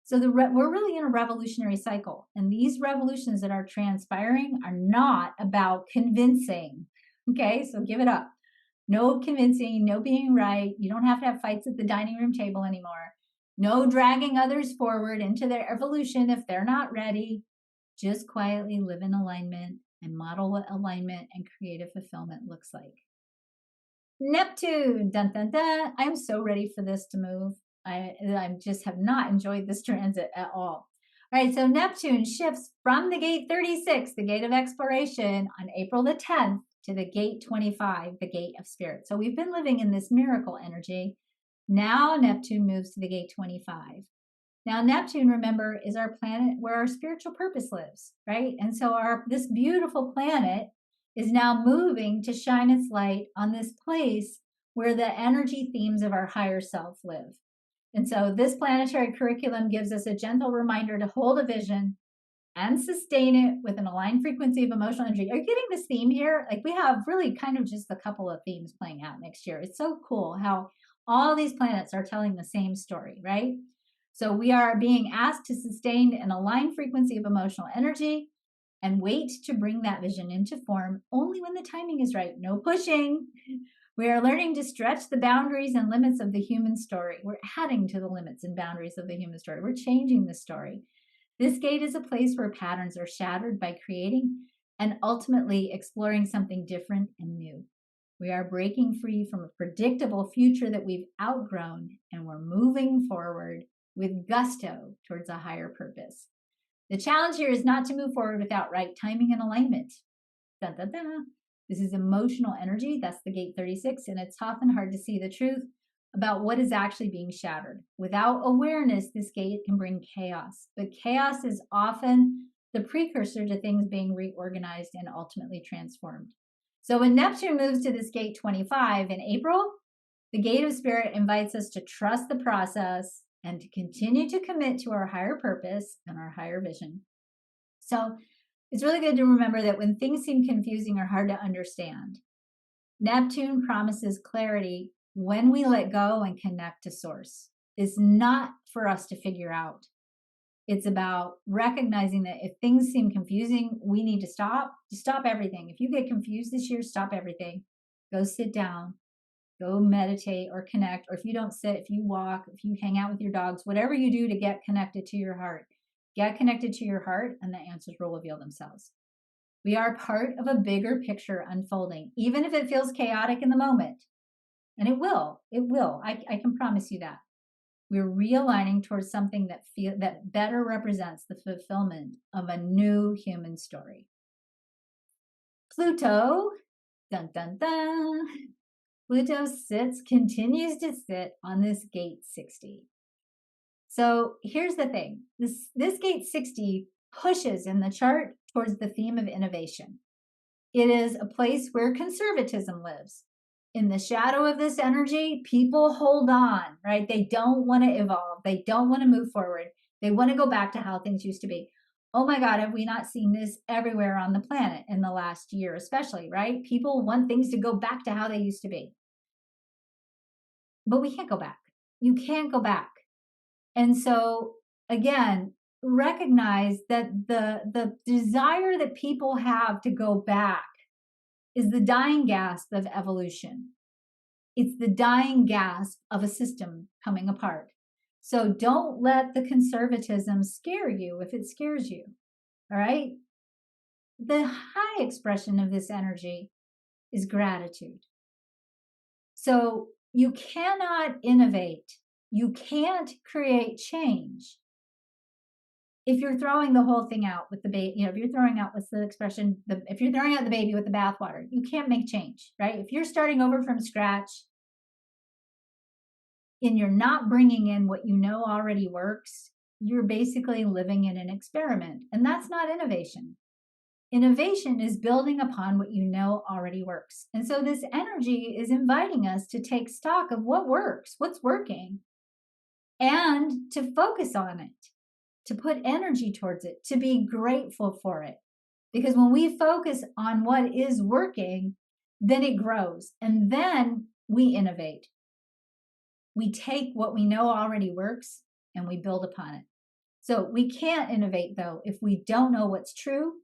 So we're really in a revolutionary cycle. And these revolutions that are transpiring are not about convincing. Okay, so give it up. No convincing, no being right. You don't have to have fights at the dining room table anymore. No dragging others forward into their evolution if they're not ready. Just quietly live in alignment and model what alignment and creative fulfillment looks like. Neptune, dun dun dun. I'm so ready for this to move. I just have not enjoyed this transit at all. All right, so Neptune shifts from the gate 36, the gate of exploration, on April the 10th, to the gate 25, the gate of spirit. So we've been living in this miracle energy. Now Neptune moves to the gate 25. Now Neptune, remember, is our planet where our spiritual purpose lives, right? And so this beautiful planet is now moving to shine its light on this place where the energy themes of our higher self live. And so this planetary curriculum gives us a gentle reminder to hold a vision and sustain it with an aligned frequency of emotional energy. Are you getting this theme here? Like, we have really kind of just a couple of themes playing out next year. It's so cool how all these planets are telling the same story, right? So we are being asked to sustain an aligned frequency of emotional energy and wait to bring that vision into form only when the timing is right. No pushing. We are learning to stretch the boundaries and limits of the human story. We're adding to the limits and boundaries of the human story. We're changing the story. This gate is a place where patterns are shattered by creating and ultimately exploring something different and new. We are breaking free from a predictable future that we've outgrown, and we're moving forward with gusto towards a higher purpose. The challenge here is not to move forward without right timing and alignment. Dun, dun, dun. This is emotional energy. That's the gate 36, and it's often hard to see the truth about what is actually being shattered. Without awareness, this gate can bring chaos, but chaos is often the precursor to things being reorganized and ultimately transformed. So when Neptune moves to this gate 25 in April, the gate of spirit invites us to trust the process and to continue to commit to our higher purpose and our higher vision. So it's really good to remember that when things seem confusing or hard to understand, Neptune promises clarity when we let go and connect to source. It's not for us to figure out. It's about recognizing that if things seem confusing, we need to stop. Stop everything. If you get confused this year, stop everything. Go sit down. Go meditate or connect. Or if you don't sit, if you walk, if you hang out with your dogs, whatever you do to get connected to your heart, get connected to your heart, and the answers will reveal themselves. We are part of a bigger picture unfolding, even if it feels chaotic in the moment. And it will. I can promise you that. We're realigning towards something that better represents the fulfillment of a new human story. Pluto, dun dun dun. Pluto continues to sit on this gate 60. So here's the thing. This gate 60 pushes in the chart towards the theme of innovation. It is a place where conservatism lives. In the shadow of this energy, people hold on, right? They don't want to evolve. They don't want to move forward. They want to go back to how things used to be. Oh my God, have we not seen this everywhere on the planet in the last year, especially, right? People want things to go back to how they used to be. But we can't go back. You can't go back. And so, again, recognize that the desire that people have to go back is the dying gasp of evolution. It's the dying gasp of a system coming apart. So don't let the conservatism scare you if it scares you, all right? The high expression of this energy is gratitude. So you cannot innovate. You can't create change if you're throwing the whole thing out with the baby. If you're throwing out, what's the expression? If you're throwing out the baby with the bathwater, you can't make change, right? If you're starting over from scratch and you're not bringing in what you know already works, you're basically living in an experiment. And that's not innovation. Innovation is building upon what you know already works. And so this energy is inviting us to take stock of what works, what's working, and to focus on it, to put energy towards it, to be grateful for it. Because when we focus on what is working, then it grows, and then we innovate. We take what we know already works and we build upon it. So we can't innovate, though, if we don't know what's true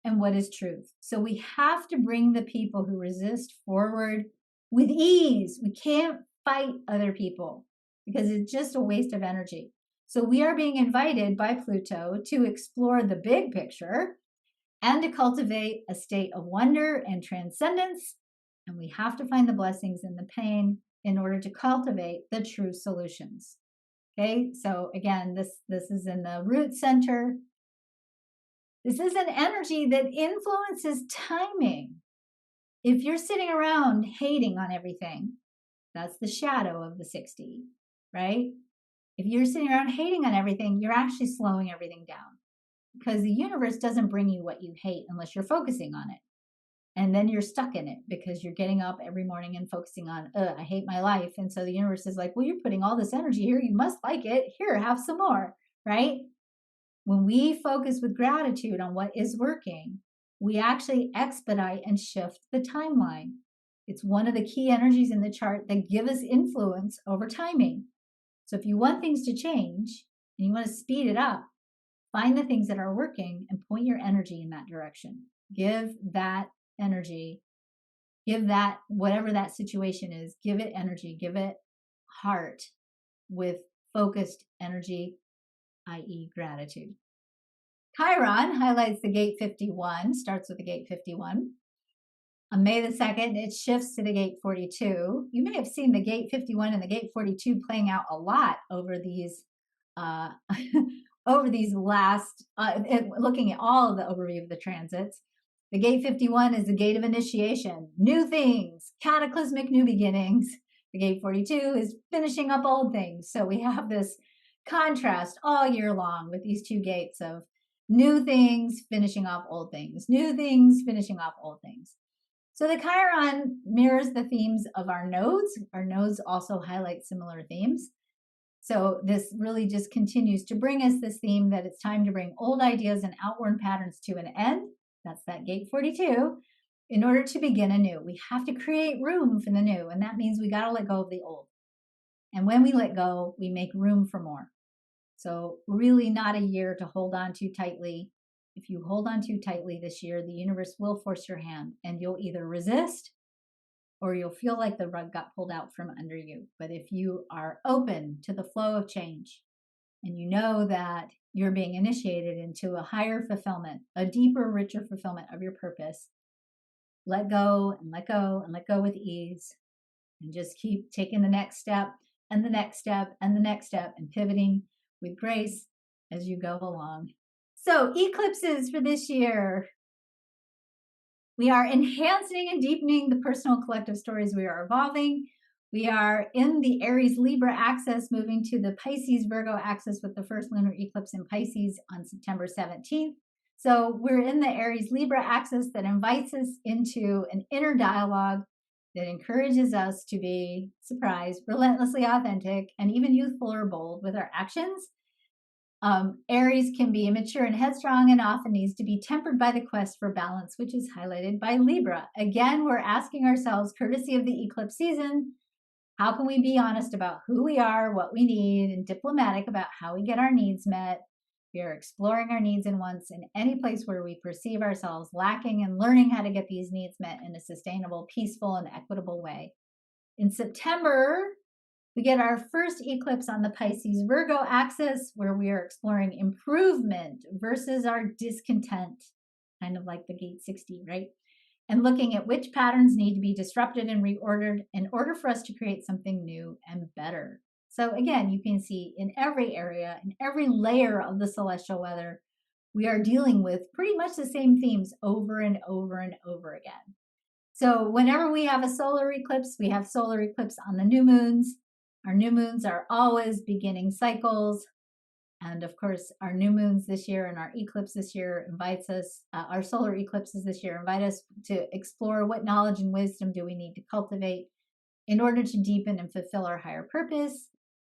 and what is truth. So we have to bring the people who resist forward with ease. We can't fight other people because it's just a waste of energy. So we are being invited by Pluto to explore the big picture and to cultivate a state of wonder and transcendence. And we have to find the blessings in the pain in order to cultivate the true solutions. Okay, so again, this is in the root center. This is an energy that influences timing. If you're sitting around hating on everything, that's the shadow of the 60, right? If you're sitting around hating on everything, you're actually slowing everything down, because the universe doesn't bring you what you hate unless you're focusing on it. And then you're stuck in it because you're getting up every morning and focusing on, I hate my life. And so the universe is like, well, you're putting all this energy here. You must like it. Here, have some more, right? When we focus with gratitude on what is working, we actually expedite and shift the timeline. It's one of the key energies in the chart that give us influence over timing. So if you want things to change and you want to speed it up, find the things that are working and point your energy in that direction. Give that energy, give that, whatever that situation is, give it energy, give it heart with focused energy, i.e., gratitude. Chiron highlights the gate 51, starts with the gate 51. On May the 2nd, it shifts to the gate 42. You may have seen the gate 51 and the gate 42 playing out a lot over these over these last, looking at all of the overview of the transits. The gate 51 is the gate of initiation, new things, cataclysmic new beginnings. The gate 42 is finishing up old things. So we have this contrast all year long with these two gates of new things finishing off old things, new things finishing off old things. So the Chiron mirrors the themes of our nodes. Our nodes also highlight similar themes. So this really just continues to bring us this theme that it's time to bring old ideas and outworn patterns to an end. That's that gate 42. In order to begin anew, we have to create room for the new. And that means we got to let go of the old. And when we let go, we make room for more. So really not a year to hold on too tightly. If you hold on too tightly this year, the universe will force your hand and you'll either resist or you'll feel like the rug got pulled out from under you. But if you are open to the flow of change and you know that you're being initiated into a higher fulfillment, a deeper, richer fulfillment of your purpose, let go and let go and let go with ease and just keep taking the next step and the next step and the next step and pivoting with grace as you go along. So eclipses for this year. We are enhancing and deepening the personal collective stories. We are evolving. We are in the Aries Libra axis, moving to the Pisces Virgo axis with the first lunar eclipse in Pisces on September 17th. So we're in the Aries Libra axis that invites us into an inner dialogue that encourages us to be surprised, relentlessly authentic, and even youthful or bold with our actions. Aries can be immature and headstrong and often needs to be tempered by the quest for balance, which is highlighted by Libra. Again, we're asking ourselves, courtesy of the eclipse season, how can we be honest about who we are, what we need, and diplomatic about how we get our needs met? We are exploring our needs and wants in any place where we perceive ourselves lacking and learning how to get these needs met in a sustainable, peaceful, and equitable way. In September, we get our first eclipse on the Pisces Virgo axis, where we are exploring improvement versus our discontent, kind of like the gate 60, right? And looking at which patterns need to be disrupted and reordered in order for us to create something new and better. So again, you can see in every area, in every layer of the celestial weather, we are dealing with pretty much the same themes over and over and over again. So whenever we have a solar eclipse, we have solar eclipse on the new moons. Our new moons are always beginning cycles. And of course, our new moons this year and our eclipse this year invites us, our solar eclipses this year invite us to explore what knowledge and wisdom do we need to cultivate in order to deepen and fulfill our higher purpose.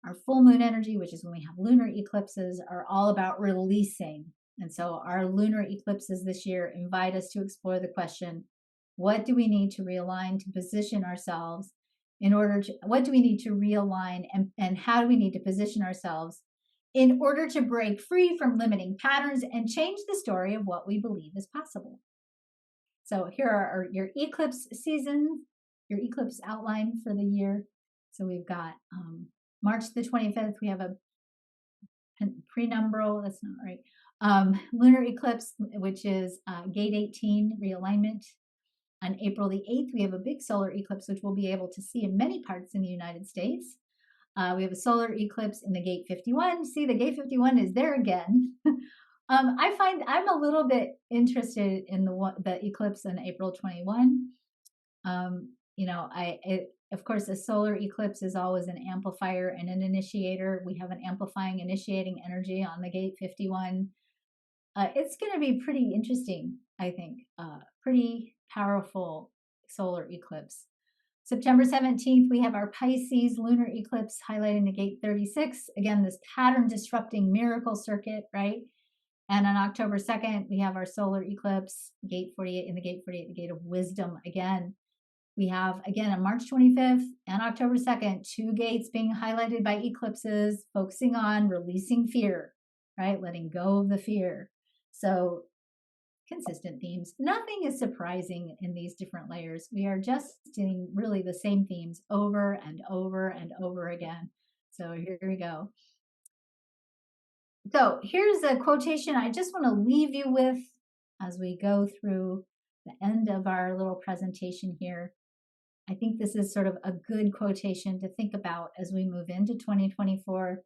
Our full moon energy, which is when we have lunar eclipses, are all about releasing. And so our lunar eclipses this year invite us to explore the question, what do we need to realign to position ourselves in order to, what do we need to realign and how do we need to position ourselves in order to break free from limiting patterns and change the story of what we believe is possible? So here are your eclipse seasons, your eclipse outline for the year. So we've got March the 25th, we have a prenumbral, that's not right, lunar eclipse, which is gate 18 realignment. On April the 8th, we have a big solar eclipse, which we'll be able to see in many parts in the United States. We have a solar eclipse in the gate 51. See, the gate 51 is there again. I find I'm a little bit interested in the eclipse on April 21. You know, of course, a solar eclipse is always an amplifier and an initiator. We have an amplifying, initiating energy on the gate 51. It's going to be pretty interesting, I think. Pretty powerful solar eclipse. September 17th, we have our Pisces lunar eclipse highlighting the gate 36. Again, this pattern disrupting miracle circuit, right? And on October 2nd, we have our solar eclipse, gate 48, in the gate 48, the gate of wisdom again. We have, again, on March 25th and October 2nd, 2 gates being highlighted by eclipses, focusing on releasing fear, right? Letting go of the fear. So consistent themes. Nothing is surprising in these different layers. We are just seeing really the same themes over and over and over again. So here we go. So here's a quotation I just want to leave you with as we go through the end of our little presentation here. I think this is sort of a good quotation to think about as we move into 2024.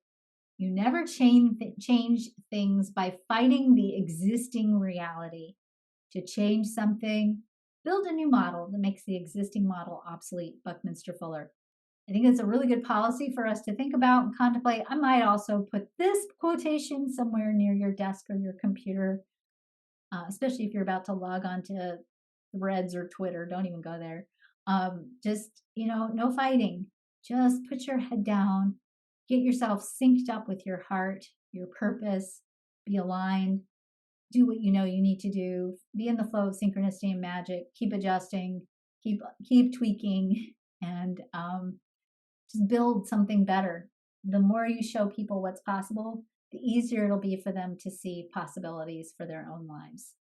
You never change things by fighting the existing reality. To change something, build a new model that makes the existing model obsolete. Buckminster Fuller. I think it's a really good policy for us to think about and contemplate. I might also put this quotation somewhere near your desk or your computer, especially if you're about to log on to Threads or Twitter. Don't even go there. Just, no fighting. Just put your head down, get yourself synced up with your heart, your purpose, be aligned, do what you know you need to do, be in the flow of synchronicity and magic, keep adjusting, keep tweaking, and just build something better. The more you show people what's possible, the easier it'll be for them to see possibilities for their own lives.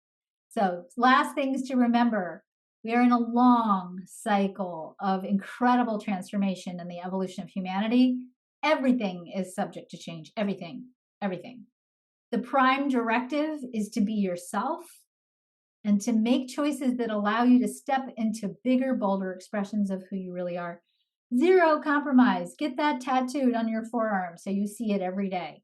So, last things to remember. We are in a long cycle of incredible transformation in the evolution of humanity. Everything is subject to change. Everything. The prime directive is to be yourself and to make choices that allow you to step into bigger, bolder expressions of who you really are. Zero compromise. Get that tattooed on your forearm so you see it every day.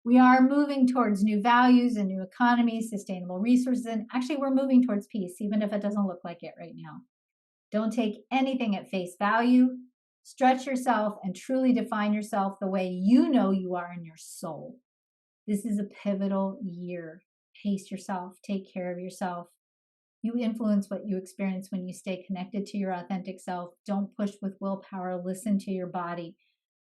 We are moving towards new values and new economies, sustainable resources, and actually we're moving towards peace, even if it doesn't look like it right now. Don't take anything at face value. Stretch yourself and truly define yourself the way you know you are in your soul. This is a pivotal year. Pace yourself, take care of yourself. You influence what you experience when you stay connected to your authentic self. Don't push with willpower. Listen to your body.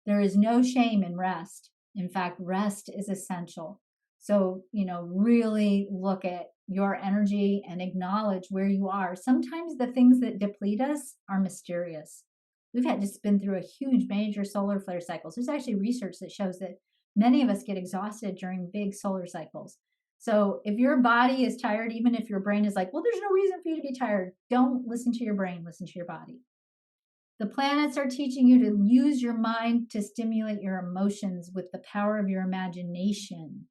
There is no shame in rest. In fact, rest is essential. So, really look at your energy and acknowledge where you are. Sometimes the things that deplete us are mysterious. We've had just been through a huge major solar flare cycles. There's actually research that shows that many of us get exhausted during big solar cycles. So if your body is tired, even if your brain is like, well, there's no reason for you to be tired, don't listen to your brain, listen to your body. The planets are teaching you to use your mind to stimulate your emotions with the power of your imagination.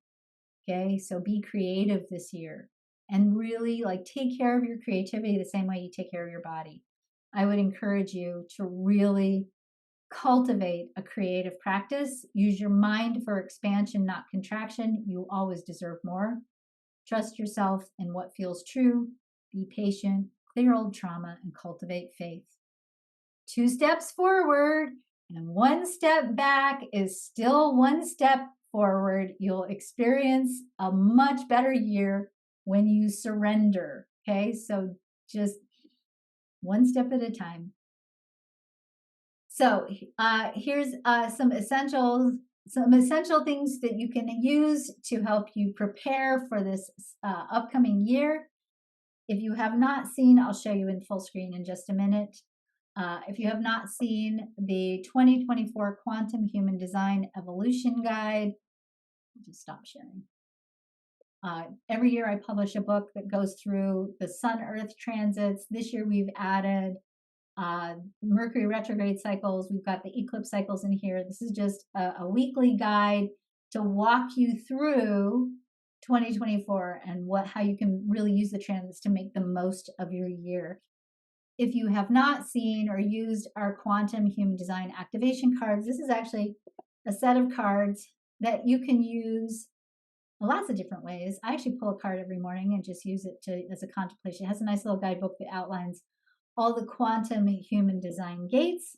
Okay, so be creative this year and really take care of your creativity the same way you take care of your body. I would encourage you to really cultivate a creative practice. Use your mind for expansion, not contraction. You always deserve more. Trust yourself in what feels true. Be patient, clear old trauma, and cultivate faith. 2 steps forward and 1 step back is still 1 step forward. You'll experience a much better year when you surrender. Okay, so just 1 step at a time. So here's some essential things that you can use to help you prepare for this upcoming year. If you have not seen, I'll show you in full screen in just a minute. If you have not seen the 2024 Quantum Human Design Evolution Guide, I'll just stop sharing. Every year I publish a book that goes through the Sun-Earth transits. This year we've added Mercury retrograde cycles. We've got the eclipse cycles in here. This is just a weekly guide to walk you through 2024 and how you can really use the transits to make the most of your year. If you have not seen or used our Quantum Human Design activation cards, this is actually a set of cards that you can use lots of different ways. I actually pull a card every morning and just use it as a contemplation. It has a nice little guidebook that outlines all the quantum human design gates.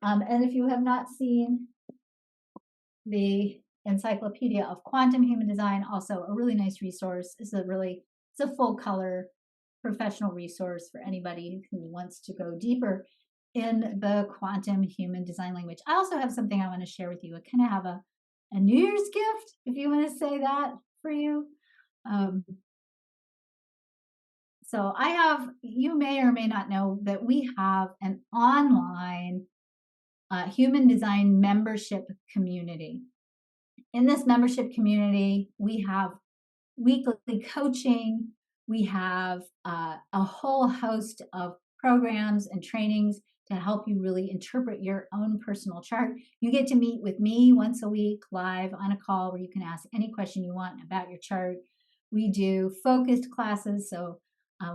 And if you have not seen the Encyclopedia of Quantum Human Design, also a really nice resource. It's a full color professional resource for anybody who wants to go deeper in the quantum human design language. I also have something I want to share with you. I kind of have a New Year's gift, if you want to say that, for you. So you may or may not know that we have an online human design membership community. In this membership community, we have weekly coaching. We have a whole host of programs and trainings to help you really interpret your own personal chart. You get to meet with me once a week live on a call where you can ask any question you want about your chart. We do focused classes. So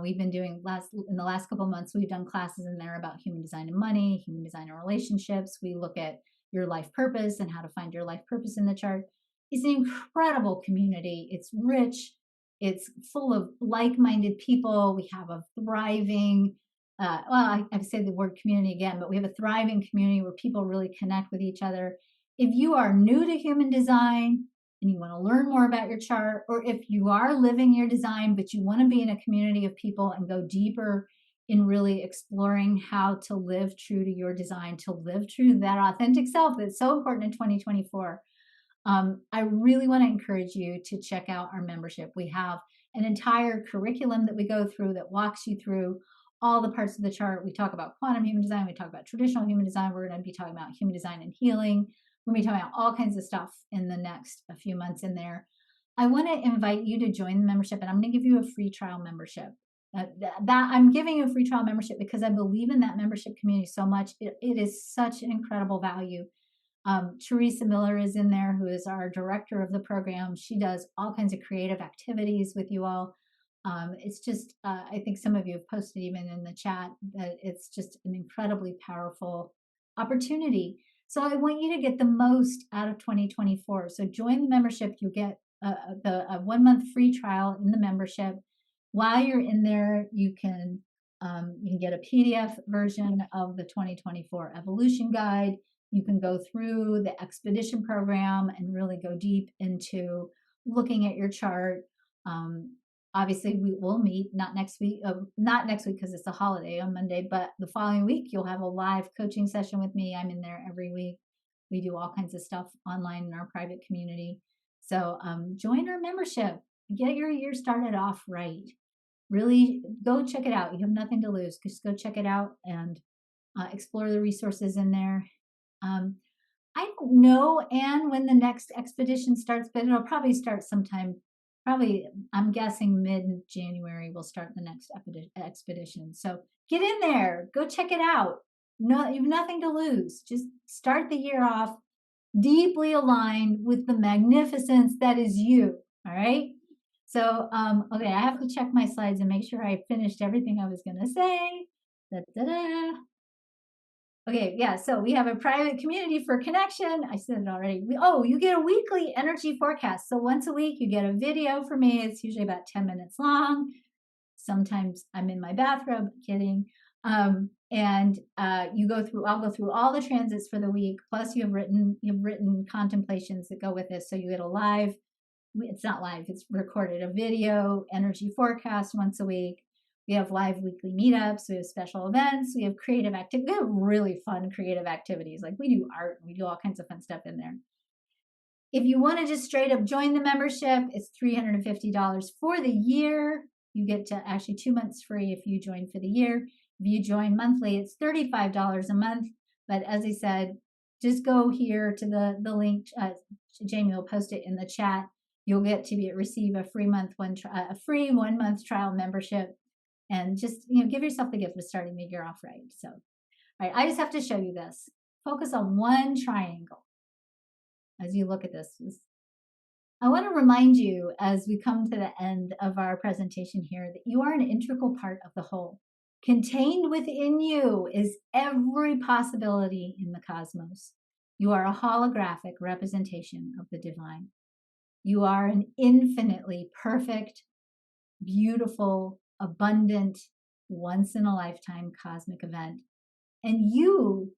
we've been doing in the last couple of months, we've done classes in there about human design and money, human design and relationships. We look at your life purpose and how to find your life purpose in the chart. It's an incredible community. It's rich. It's full of like-minded people. We have a thriving, I've said the word community again, but we have a thriving community where people really connect with each other. If you are new to human design and you want to learn more about your chart, or if you are living your design, but you want to be in a community of people and go deeper in really exploring how to live true to your design, to live true to that authentic self that's so important in 2024, I really want to encourage you to check out our membership. We have an entire curriculum that we go through that walks you through all the parts of the chart. We talk about quantum human design. We talk about traditional human design. We're going to be talking about human design and healing. We're going to be talking about all kinds of stuff in the next few months in there. I want to invite you to join the membership, and I'm going to give you a free trial membership. I'm giving you a free trial membership because I believe in that membership community so much. It is such an incredible value. Teresa Miller is in there, who is our director of the program. She does all kinds of creative activities with you all. It's just, I think some of you have posted even in the chat that it's just an incredibly powerful opportunity. So I want you to get the most out of 2024. So join the membership. You get a 1 month free trial in the membership. While you're in there, you can get a PDF version of the 2024 evolution guide. You can go through the expedition program and really go deep into looking at your chart. Obviously, we will meet not next week because it's a holiday on Monday, but the following week you'll have a live coaching session with me. I'm in there every week. We do all kinds of stuff online in our private community. So join our membership. Get your year started off right. Really go check it out. You have nothing to lose. Just go check it out and explore the resources in there. I don't know, Anne, when the next expedition starts, but it'll probably start sometime. Probably, I'm guessing mid-January we'll start the next expedition. So get in there, go check it out. No, you have nothing to lose. Just start the year off deeply aligned with the magnificence that is you. All right. So, okay, I have to check my slides and make sure I finished everything I was going to say. Da-da-da. Okay, yeah, so we have a private community for connection. I said it already. You get a weekly energy forecast. So once a week, you get a video from me. It's usually about 10 minutes long. Sometimes I'm in my bathrobe, kidding. I'll go through all the transits for the week. Plus you've written contemplations that go with this. So you get a live, it's not live, it's recorded, a video energy forecast once a week. We have live weekly meetups. We have special events. We have creative activities. We have really fun creative activities. Like we do art and we do all kinds of fun stuff in there. If you want to just straight up join the membership, it's $350 for the year. You get to actually 2 months free if you join for the year. If you join monthly, it's $35 a month. But as I said, just go here to the link. Jamie will post it in the chat. You'll get to receive a free 1 month trial membership. And just, give yourself the gift of starting the year off right. So, all right, I just have to show you this. Focus on one triangle as you look at this. I want to remind you as we come to the end of our presentation here that you are an integral part of the whole. Contained within you is every possibility in the cosmos. You are a holographic representation of the divine. You are an infinitely perfect, beautiful, abundant, once in a lifetime cosmic event. And you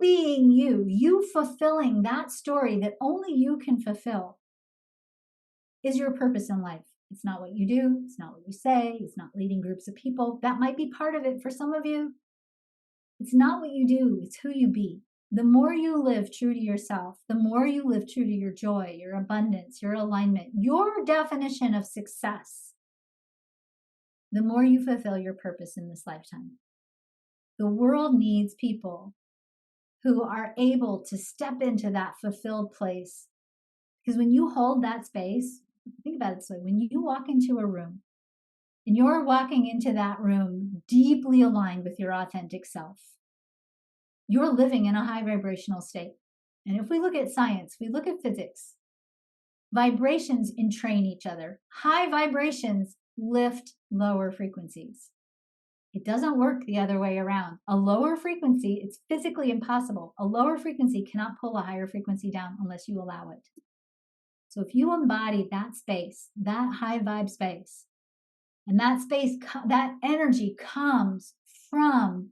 being you fulfilling that story that only you can fulfill is your purpose in life. It's not what you do. It's not what you say. It's not leading groups of people. That might be part of it for some of you. It's not what you do. It's who you be. The more you live true to yourself, the more you live true to your joy, your abundance, your alignment, your definition of success, the more you fulfill your purpose in this lifetime. The world needs people who are able to step into that fulfilled place. Because when you hold that space, think about it this way, when you walk into a room and you're walking into that room deeply aligned with your authentic self, you're living in a high vibrational state. And if we look at science, we look at physics, vibrations entrain each other. High vibrations lift lower frequencies. It doesn't work the other way around. A lower frequency, it's physically impossible. A lower frequency cannot pull a higher frequency down unless you allow it. So if you embody that space, that high vibe space, and that space, that energy comes from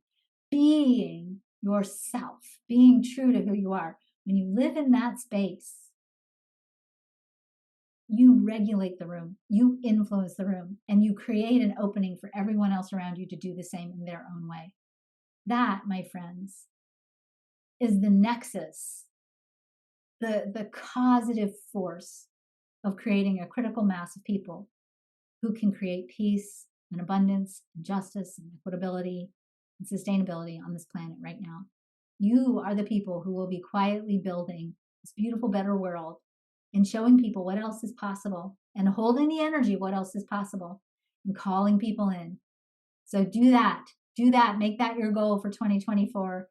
being yourself, being true to who you are. When you live in that space, you regulate the room, you influence the room, and you create an opening for everyone else around you to do the same in their own way. That, my friends, is the nexus, the causative force of creating a critical mass of people who can create peace and abundance and justice and equitability and sustainability on this planet right now. You are the people who will be quietly building this beautiful, better world and showing people what else is possible and holding the energy of what else is possible and calling people in. So do that, make that your goal for 2024.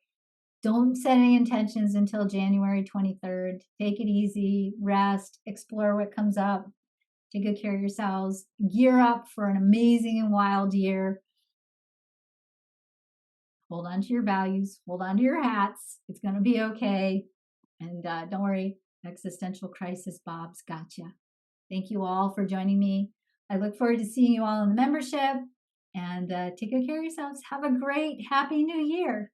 Don't set any intentions until January 23rd. Take it easy, rest, explore what comes up. Take good care of yourselves. Gear up for an amazing and wild year. Hold on to your values. Hold on to your hats. It's going to be okay. And don't worry, existential crisis Bob's gotcha. Thank you all for joining me. I look forward to seeing you all in the membership. And take good care of yourselves. Have a great, happy new year.